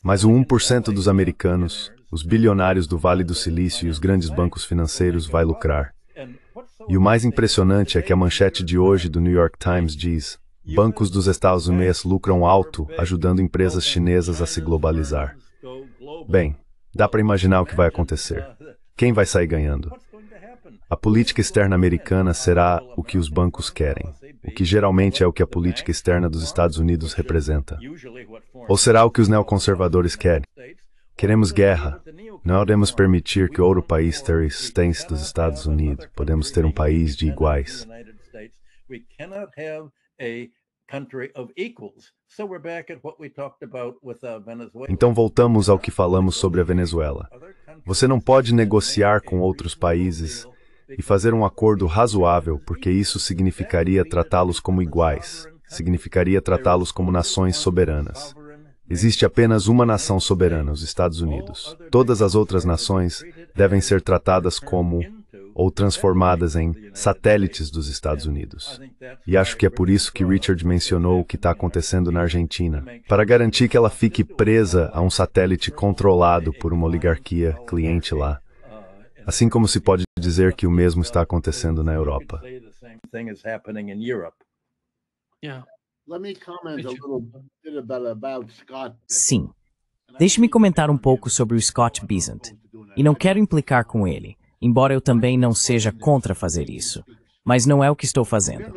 Mas o 1% dos americanos, os bilionários do Vale do Silício e os grandes bancos financeiros vai lucrar. E o mais impressionante é que a manchete de hoje do New York Times diz: bancos dos Estados Unidos lucram alto, ajudando empresas chinesas a se globalizar. Bem, dá para imaginar o que vai acontecer. Quem vai sair ganhando? A política externa americana será o que os bancos querem, o que geralmente é o que a política externa dos Estados Unidos representa. Ou será o que os neoconservadores querem? Queremos guerra. Não podemos permitir que outro país tenha existência dos Estados Unidos. Podemos ter um país de iguais. country of equals. So we're back at what we talked about with Venezuela. Então voltamos ao que falamos sobre a Venezuela. Você não pode negociar com outros países e fazer um acordo razoável, porque isso significaria tratá-los como iguais, significaria tratá-los como nações soberanas. Existe apenas uma nação soberana, os Estados Unidos. Todas as outras nações devem ser tratadas como, ou transformadas em, satélites dos Estados Unidos. E acho que é por isso que Richard mencionou o que está acontecendo na Argentina, para garantir que ela fique presa a um satélite controlado por uma oligarquia cliente lá. Assim como se pode dizer que o mesmo está acontecendo na Europa. Yeah. Let me comment a little bit about Scott. Sim. Deixe-me comentar um pouco sobre o Scott Bessent. E não quero implicar com ele, embora eu também não seja contra fazer isso. Mas não é o que estou fazendo.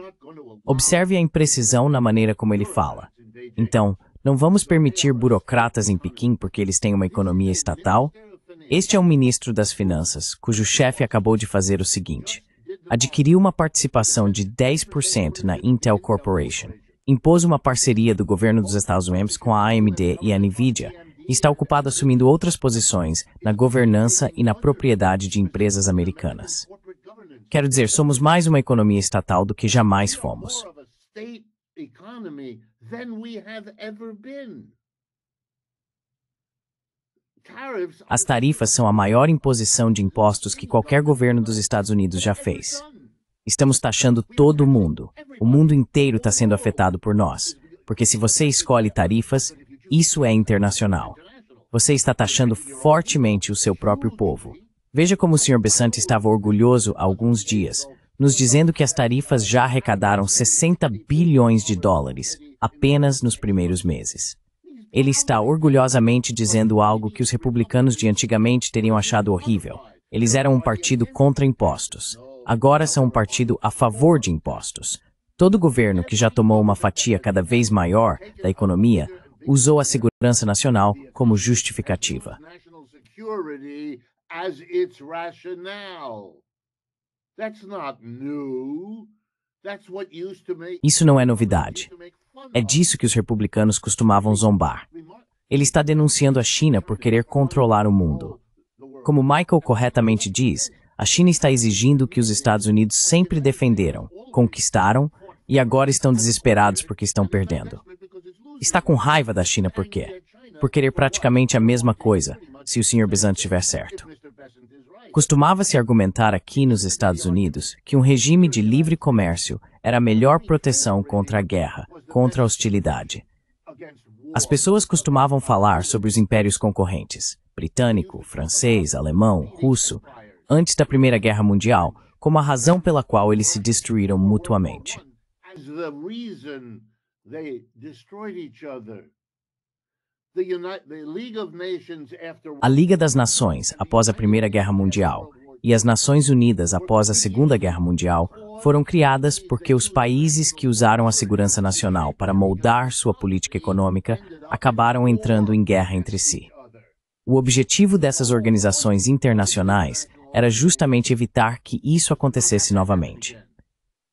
Observe a imprecisão na maneira como ele fala. Então, não vamos permitir burocratas em Pequim porque eles têm uma economia estatal? Este é um ministro das Finanças, cujo chefe acabou de fazer o seguinte. Adquiriu uma participação de 10% na Intel Corporation. Impôs uma parceria do governo dos Estados Unidos com a AMD e a NVIDIA e está ocupado assumindo outras posições na governança e na propriedade de empresas americanas. Quero dizer, somos mais uma economia estatal do que jamais fomos. As tarifas são a maior imposição de impostos que qualquer governo dos Estados Unidos já fez. Estamos taxando todo mundo. O mundo inteiro está sendo afetado por nós. Porque se você escolhe tarifas, isso é internacional. Você está taxando fortemente o seu próprio povo. Veja como o Sr. Bessent estava orgulhoso há alguns dias, nos dizendo que as tarifas já arrecadaram 60 bilhões de dólares apenas nos primeiros meses. Ele está orgulhosamente dizendo algo que os republicanos de antigamente teriam achado horrível. Eles eram um partido contra impostos. Agora são um partido a favor de impostos. Todo governo que já tomou uma fatia cada vez maior da economia usou a segurança nacional como justificativa. Isso não é novidade. É disso que os republicanos costumavam zombar. Ele está denunciando a China por querer controlar o mundo. Como Michael corretamente diz, a China está exigindo o que os Estados Unidos sempre defenderam, conquistaram e agora estão desesperados porque estão perdendo. Está com raiva da China por quê? Por querer praticamente a mesma coisa, se o Sr. Bessent estiver certo. Costumava-se argumentar aqui nos Estados Unidos que um regime de livre comércio era a melhor proteção contra a guerra, contra a hostilidade. As pessoas costumavam falar sobre os impérios concorrentes, britânico, francês, alemão, russo, antes da Primeira Guerra Mundial, como a razão pela qual eles se destruíram mutuamente. A Liga das Nações, após a Primeira Guerra Mundial, e as Nações Unidas após a Segunda Guerra Mundial foram criadas porque os países que usaram a segurança nacional para moldar sua política econômica acabaram entrando em guerra entre si. O objetivo dessas organizações internacionais era justamente evitar que isso acontecesse novamente.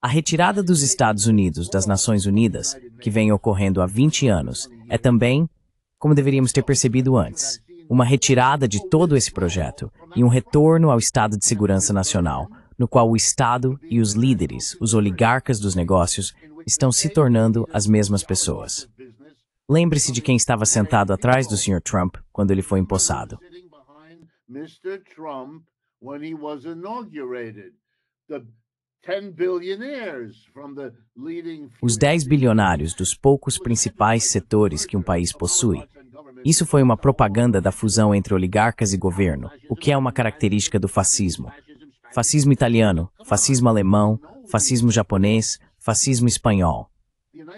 A retirada dos Estados Unidos das Nações Unidas, que vem ocorrendo há 20 anos, é também, como deveríamos ter percebido antes, uma retirada de todo esse projeto e um retorno ao Estado de Segurança Nacional, no qual o Estado e os líderes, os oligarcas dos negócios, estão se tornando as mesmas pessoas. Lembre-se de quem estava sentado atrás do Sr. Trump quando ele foi empossado. Os 10 bilionários dos poucos principais setores que um país possui. Isso foi uma propaganda da fusão entre oligarcas e governo, o que é uma característica do fascismo. Fascismo italiano, fascismo alemão, fascismo japonês, fascismo espanhol.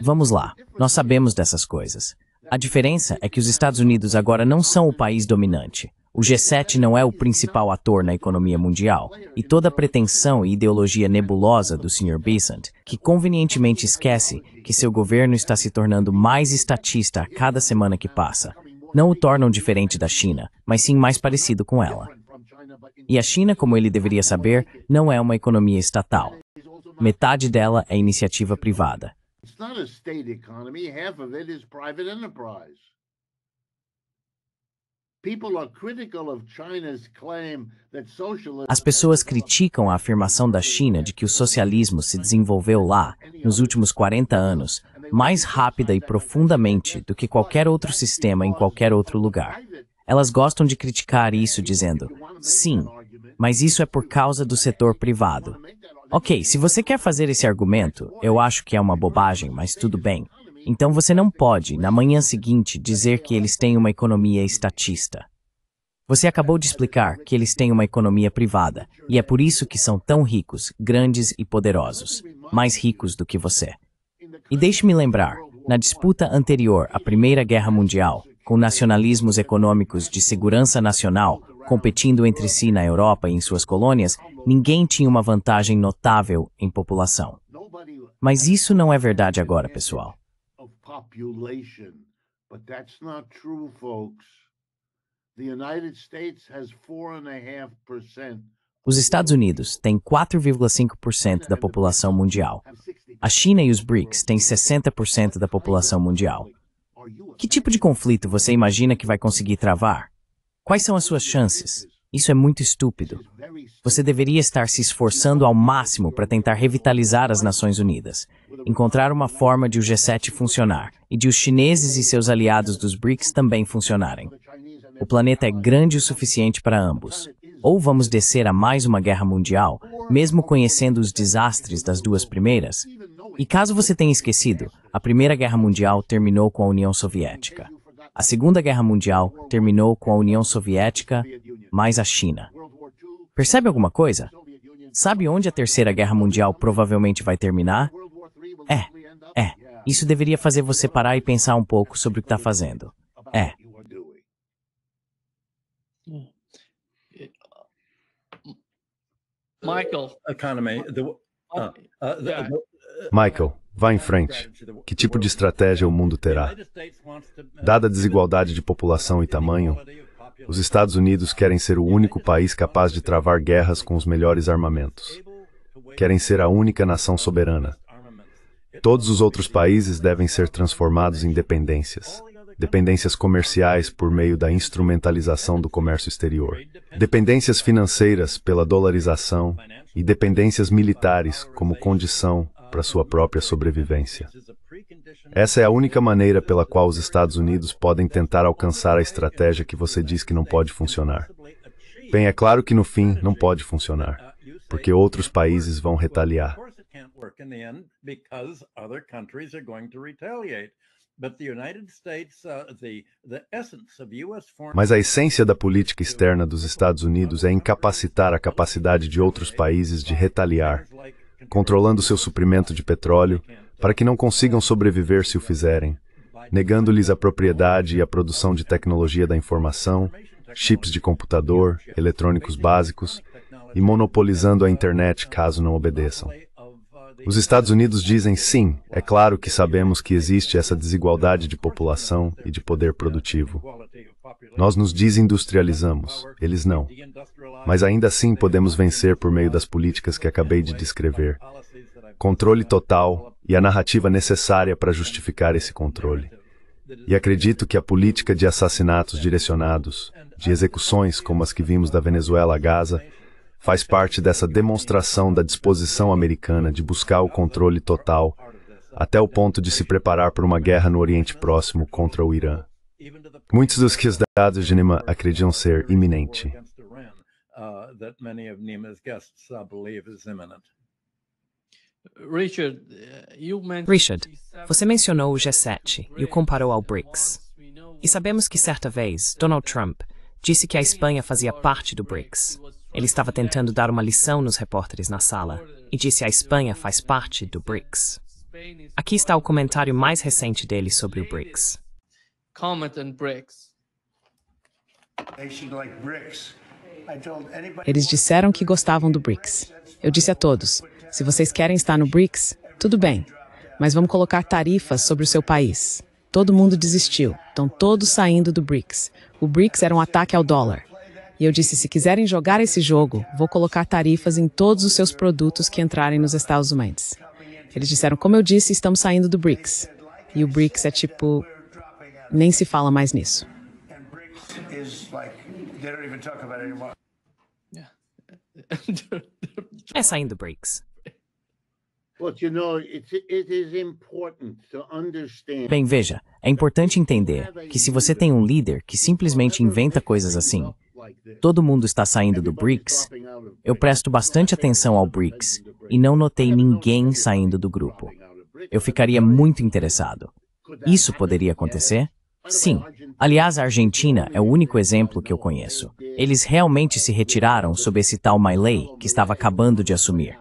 Vamos lá, nós sabemos dessas coisas. A diferença é que os Estados Unidos agora não são o país dominante. O G7 não é o principal ator na economia mundial, e toda a pretensão e ideologia nebulosa do Sr. Bessent, que convenientemente esquece que seu governo está se tornando mais estatista a cada semana que passa, não o tornam diferente da China, mas sim mais parecido com ela. E a China, como ele deveria saber, não é uma economia estatal. Metade dela é iniciativa privada. It's not a state economy. Half of it is private enterprise. People are critical of China's claim that socialism. As pessoas criticam a afirmação da China de que o socialismo se desenvolveu lá, nos últimos 40 anos, mais rápida e profundamente do que qualquer outro sistema em qualquer outro lugar. Elas gostam de criticar isso dizendo, sim, mas isso é por causa do setor privado. Ok, se você quer fazer esse argumento, eu acho que é uma bobagem, mas tudo bem. Então você não pode, na manhã seguinte, dizer que eles têm uma economia estatista. Você acabou de explicar que eles têm uma economia privada, e é por isso que são tão ricos, grandes e poderosos, mais ricos do que você. E deixe-me lembrar, na disputa anterior à Primeira Guerra Mundial, com nacionalismos econômicos de segurança nacional competindo entre si na Europa e em suas colônias, ninguém tinha uma vantagem notável em população. Mas isso não é verdade agora, pessoal. Population, but that's not true, folks. The United States has 4.5%. Os Estados Unidos têm 4,5% da população mundial. A China e os BRICS têm 60% da população mundial. Que tipo de conflito você imagina que vai conseguir travar? Quais são as suas chances? Isso é muito estúpido. Você deveria estar se esforçando ao máximo para tentar revitalizar as Nações Unidas, encontrar uma forma de o G7 funcionar e de os chineses e seus aliados dos BRICS também funcionarem. O planeta é grande o suficiente para ambos. Ou vamos descer a mais uma guerra mundial, mesmo conhecendo os desastres das duas primeiras. E caso você tenha esquecido, a Primeira Guerra Mundial terminou com a União Soviética. A Segunda Guerra Mundial terminou com a União Soviética mais a China. Percebe alguma coisa? Sabe onde a Terceira Guerra Mundial provavelmente vai terminar? Isso deveria fazer você parar e pensar um pouco sobre o que está fazendo. Michael. Economy. Michael, vá em frente. Que tipo de estratégia o mundo terá? Dada a desigualdade de população e tamanho, os Estados Unidos querem ser o único país capaz de travar guerras com os melhores armamentos. Querem ser a única nação soberana. Todos os outros países devem ser transformados em dependências. Dependências comerciais por meio da instrumentalização do comércio exterior. Dependências financeiras pela dolarização e dependências militares como condição para sua própria sobrevivência. Essa é a única maneira pela qual os Estados Unidos podem tentar alcançar a estratégia que você diz que não pode funcionar. Bem, é claro que no fim não pode funcionar, porque outros países vão retaliar. Mas a essência da política externa dos Estados Unidos é incapacitar a capacidade de outros países de retaliar, controlando seu suprimento de petróleo, para que não consigam sobreviver se o fizerem, negando-lhes a propriedade e a produção de tecnologia da informação, chips de computador, eletrônicos básicos, e monopolizando a internet caso não obedeçam. Os Estados Unidos dizem sim, é claro que sabemos que existe essa desigualdade de população e de poder produtivo. Nós nos desindustrializamos, eles não. Mas ainda assim podemos vencer por meio das políticas que acabei de descrever. Controle total e a narrativa necessária para justificar esse controle. E acredito que a política de assassinatos direcionados, de execuções como as que vimos da Venezuela a Gaza, faz parte dessa demonstração da disposição americana de buscar o controle total, até o ponto de se preparar por uma guerra no Oriente Próximo contra o Irã. Muitos dos que os dados de Nima acreditam ser iminente. Richard, você mencionou o G7 e o comparou ao BRICS. E sabemos que certa vez, Donald Trump disse que a Espanha fazia parte do BRICS. Ele estava tentando dar uma lição nos repórteres na sala e disse que a Espanha faz parte do BRICS. Aqui está o comentário mais recente dele sobre o BRICS. Comment on BRICS. Eles disseram que gostavam do BRICS. Eu disse a todos, se vocês querem estar no BRICS, tudo bem, mas vamos colocar tarifas sobre o seu país. Todo mundo desistiu, estão todos saindo do BRICS. O BRICS era um ataque ao dólar. E eu disse, se quiserem jogar esse jogo, vou colocar tarifas em todos os seus produtos que entrarem nos Estados Unidos. Eles disseram, como eu disse, estamos saindo do BRICS. E o BRICS é tipo, nem se fala mais nisso. É saindo do BRICS. But you know, it is important to understand. Bem, veja, é importante entender que se você tem um líder que simplesmente inventa coisas assim, todo mundo está saindo do BRICS, eu presto bastante atenção ao BRICS e não notei ninguém saindo do grupo. Eu ficaria muito interessado. Isso poderia acontecer? Sim. Aliás, a Argentina é o único exemplo que eu conheço. Eles realmente se retiraram sob esse tal Milei que estava acabando de assumir.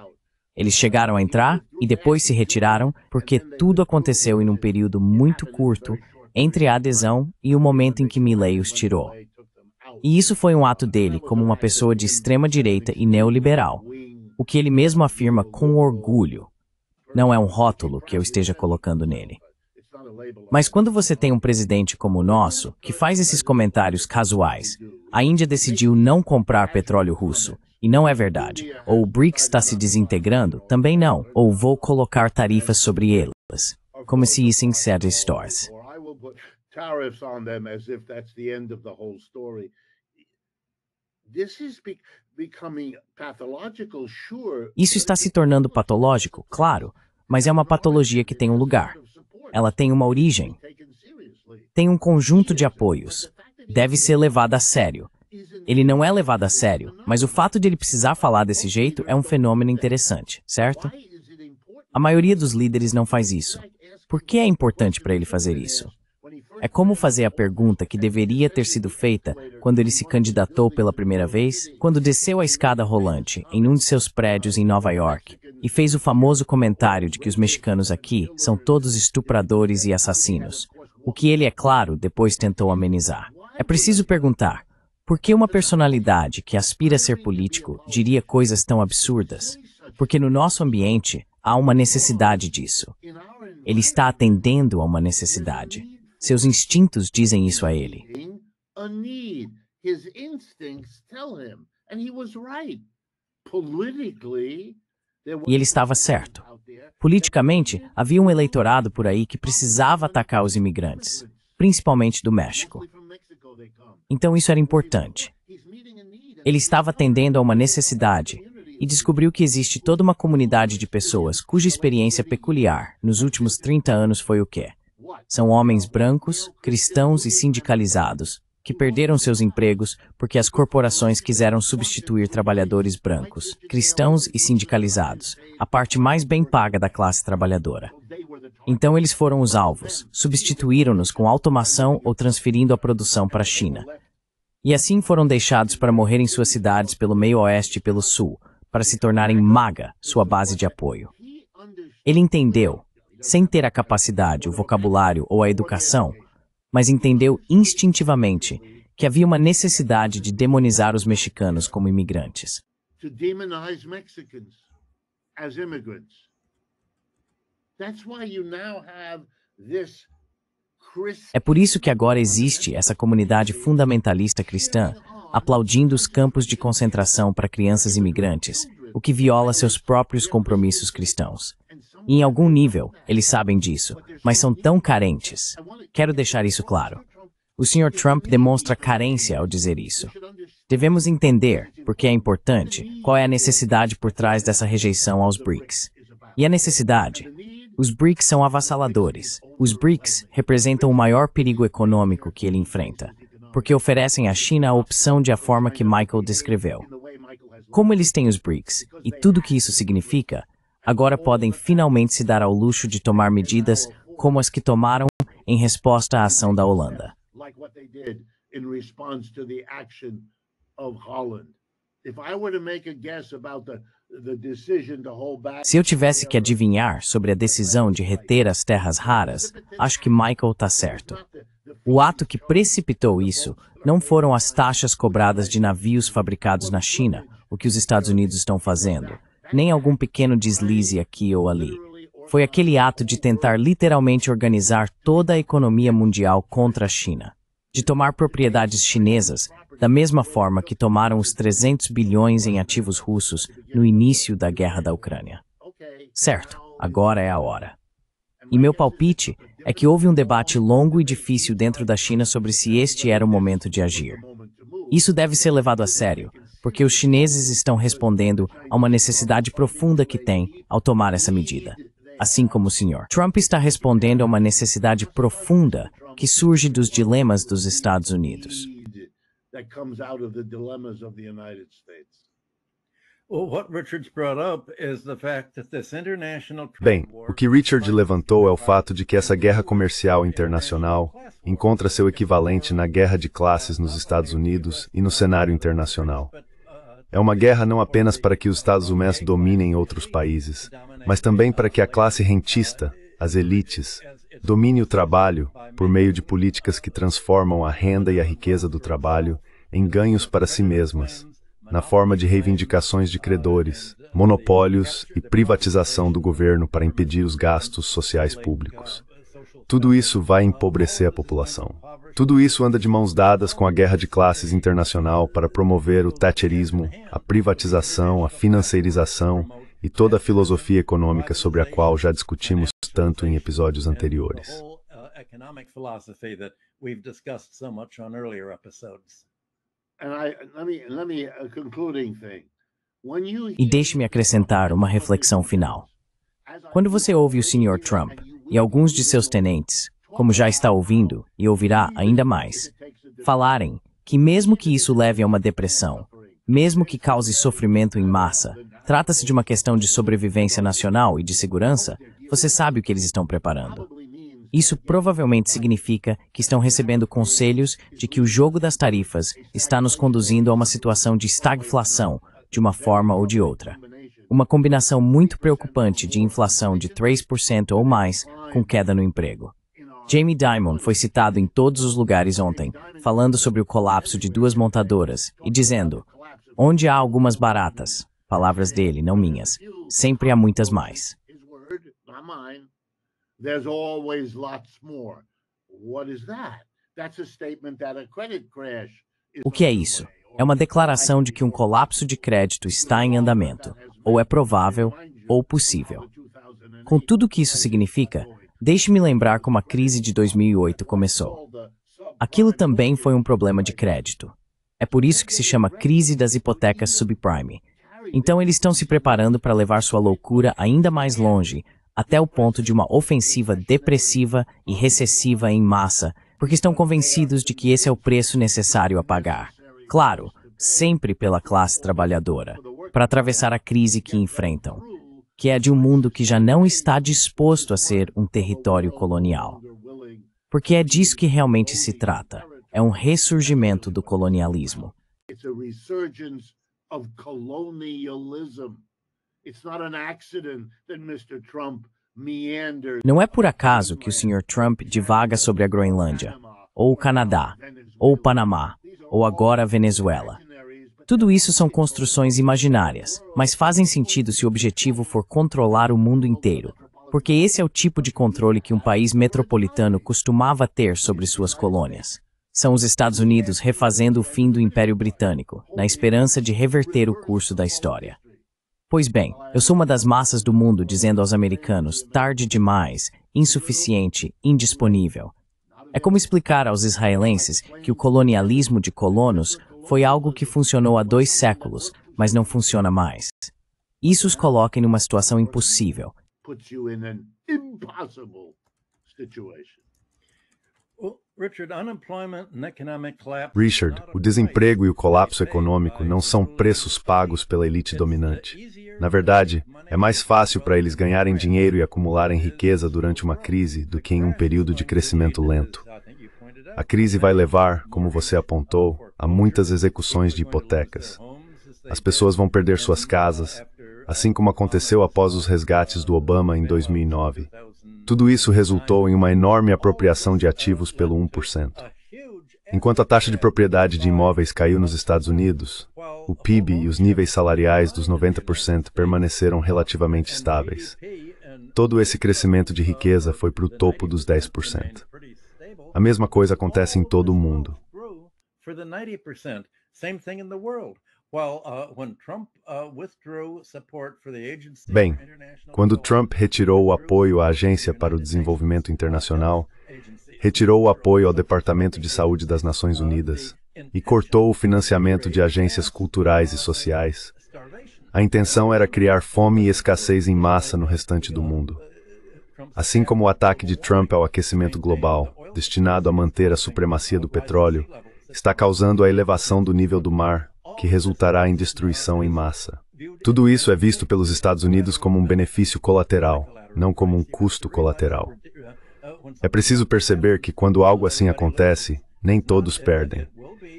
Eles chegaram a entrar e depois se retiraram porque tudo aconteceu em um período muito curto entre a adesão e o momento em que Milei os tirou. E isso foi um ato dele como uma pessoa de extrema-direita e neoliberal, o que ele mesmo afirma com orgulho. Não é um rótulo que eu esteja colocando nele. Mas quando você tem um presidente como o nosso, que faz esses comentários casuais, a Índia decidiu não comprar petróleo russo, e não é verdade, ou o BRICS está se desintegrando, também não, ou vou colocar tarifas sobre eles, como se isso encerre stores. Isso está se tornando patológico, claro, mas é uma patologia que tem um lugar. Ela tem uma origem. Tem um conjunto de apoios. Deve ser levada a sério. Ele não é levado a sério, mas o fato de ele precisar falar desse jeito é um fenômeno interessante, certo? A maioria dos líderes não faz isso. Por que é importante para ele fazer isso? É como fazer a pergunta que deveria ter sido feita quando ele se candidatou pela primeira vez, quando desceu a escada rolante em um de seus prédios em Nova York e fez o famoso comentário de que os mexicanos aqui são todos estupradores e assassinos, o que ele, é claro, depois tentou amenizar. É preciso perguntar, por que uma personalidade que aspira a ser político diria coisas tão absurdas? Porque no nosso ambiente há uma necessidade disso. Ele está atendendo a uma necessidade. Seus instintos dizem isso a ele. E ele estava certo. Politicamente, havia um eleitorado por aí que precisava atacar os imigrantes, principalmente do México. Então isso era importante. Ele estava atendendo a uma necessidade e descobriu que existe toda uma comunidade de pessoas cuja experiência peculiar nos últimos 30 anos foi o quê? São homens brancos, cristãos e sindicalizados, que perderam seus empregos porque as corporações quiseram substituir trabalhadores brancos, cristãos e sindicalizados, a parte mais bem paga da classe trabalhadora. Então eles foram os alvos, substituíram-nos com automação ou transferindo a produção para a China. E assim foram deixados para morrer em suas cidades pelo meio-oeste e pelo sul, para se tornarem MAGA, sua base de apoio. Ele entendeu, sem ter a capacidade, o vocabulário ou a educação, mas entendeu instintivamente que havia uma necessidade de demonizar os mexicanos como imigrantes. É por isso que agora existe essa comunidade fundamentalista cristã aplaudindo os campos de concentração para crianças imigrantes, o que viola seus próprios compromissos cristãos. E em algum nível, eles sabem disso, mas são tão carentes. Quero deixar isso claro. O Sr. Trump demonstra carência ao dizer isso. Devemos entender, porque é importante, qual é a necessidade por trás dessa rejeição aos BRICS. E a necessidade? Os BRICS são avassaladores. Os BRICS representam o maior perigo econômico que ele enfrenta, porque oferecem à China a opção de a forma que Michael descreveu. Como eles têm os BRICS, e tudo o que isso significa, agora podem finalmente se dar ao luxo de tomar medidas como as que tomaram em resposta à ação da Holanda. Se eu tivesse que adivinhar sobre a decisão de reter as terras raras, acho que Michael está certo. O ato que precipitou isso não foram as taxas cobradas de navios fabricados na China, o que os Estados Unidos estão fazendo, nem algum pequeno deslize aqui ou ali. Foi aquele ato de tentar literalmente organizar toda a economia mundial contra a China, de tomar propriedades chinesas, da mesma forma que tomaram os 300 bilhões em ativos russos no início da guerra da Ucrânia. Certo, Agora é a hora. E meu palpite é que houve um debate longo e difícil dentro da China sobre se este era o momento de agir. Isso deve ser levado a sério, porque os chineses estão respondendo a uma necessidade profunda que têm ao tomar essa medida. Assim como o Sr. Trump está respondendo a uma necessidade profunda que surge dos dilemas dos Estados Unidos. Bem, o que Richard levantou é o fato de que essa guerra comercial internacional encontra seu equivalente na guerra de classes nos Estados Unidos e no cenário internacional. É uma guerra não apenas para que os Estados Unidos dominem outros países, mas também para que a classe rentista, as elites, domine o trabalho por meio de políticas que transformam a renda e a riqueza do trabalho em ganhos para si mesmas, na forma de reivindicações de credores, monopólios e privatização do governo para impedir os gastos sociais públicos. Tudo isso vai empobrecer a população. Tudo isso anda de mãos dadas com a guerra de classes internacional para promover o thatcherismo, a privatização, a financeirização e toda a filosofia econômica sobre a qual já discutimos tanto em episódios anteriores. E deixe-me acrescentar uma reflexão final. Quando você ouve o Sr. Trump e alguns de seus tenentes, como já está ouvindo e ouvirá ainda mais, falarem que mesmo que isso leve a uma depressão, mesmo que cause sofrimento em massa, trata-se de uma questão de sobrevivência nacional e de segurança, você sabe o que eles estão preparando. Isso provavelmente significa que estão recebendo conselhos de que o jogo das tarifas está nos conduzindo a uma situação de estagflação, de uma forma ou de outra. Uma combinação muito preocupante de inflação de 3% ou mais, com queda no emprego. Jamie Dimon foi citado em todos os lugares ontem, falando sobre o colapso de duas montadoras e dizendo: onde há algumas baratas, palavras dele, não minhas, sempre há muitas mais. O que é isso? É uma declaração de que um colapso de crédito está em andamento, ou é provável, ou possível. Com tudo o que isso significa, deixe-me lembrar como a crise de 2008 começou. Aquilo também foi um problema de crédito. É por isso que se chama crise das hipotecas subprime. Então eles estão se preparando para levar sua loucura ainda mais longe, até o ponto de uma ofensiva depressiva e recessiva em massa, porque estão convencidos de que esse é o preço necessário a pagar. Claro, sempre pela classe trabalhadora, para atravessar a crise que enfrentam, que é de um mundo que já não está disposto a ser um território colonial. Porque é disso que realmente se trata. É um ressurgimento do colonialismo. Não é por acaso que o Sr. Trump divaga sobre a Groenlândia, ou o Canadá, ou o Panamá, ou agora a Venezuela. Tudo isso são construções imaginárias, mas fazem sentido se o objetivo for controlar o mundo inteiro, porque esse é o tipo de controle que um país metropolitano costumava ter sobre suas colônias. São os Estados Unidos refazendo o fim do Império Britânico, na esperança de reverter o curso da história. Pois bem, eu sou uma das massas do mundo dizendo aos americanos, tarde demais, insuficiente, indisponível. É como explicar aos israelenses que o colonialismo de colonos foi algo que funcionou há 2 séculos, mas não funciona mais. Isso os coloca em uma situação impossível. Richard, o desemprego e o colapso econômico não são preços pagos pela elite dominante. Na verdade, é mais fácil para eles ganharem dinheiro e acumularem riqueza durante uma crise do que em um período de crescimento lento. A crise vai levar, como você apontou, a muitas execuções de hipotecas. As pessoas vão perder suas casas, assim como aconteceu após os resgates do Obama em 2009. Tudo isso resultou em uma enorme apropriação de ativos pelo 1%. Enquanto a taxa de propriedade de imóveis caiu nos Estados Unidos, o PIB e os níveis salariais dos 90% permaneceram relativamente estáveis. Todo esse crescimento de riqueza foi para o topo dos 10%. A mesma coisa acontece em todo o mundo. Bem, quando Trump retirou o apoio à Agência para o Desenvolvimento Internacional, retirou o apoio ao Departamento de Saúde das Nações Unidas e cortou o financiamento de agências culturais e sociais, a intenção era criar fome e escassez em massa no restante do mundo. Assim como o ataque de Trump ao aquecimento global, destinado a manter a supremacia do petróleo, está causando a elevação do nível do mar, que resultará em destruição em massa. Tudo isso é visto pelos Estados Unidos como um benefício colateral, não como um custo colateral. É preciso perceber que quando algo assim acontece, nem todos perdem.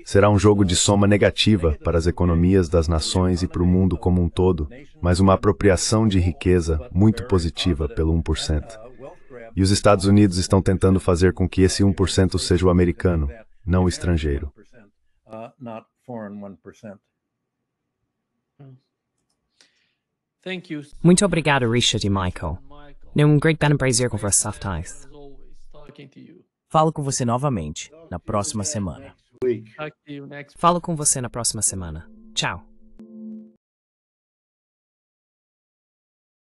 Será um jogo de soma negativa para as economias das nações e para o mundo como um todo, mas uma apropriação de riqueza muito positiva pelo 1%. E os Estados Unidos estão tentando fazer com que esse 1% seja o americano, não o estrangeiro. Muito obrigado, Richard e Michael. É um grande prazer conversar com vocês. Falo com você novamente na próxima semana. Talk to you next Falo com você na próxima semana. Tchau.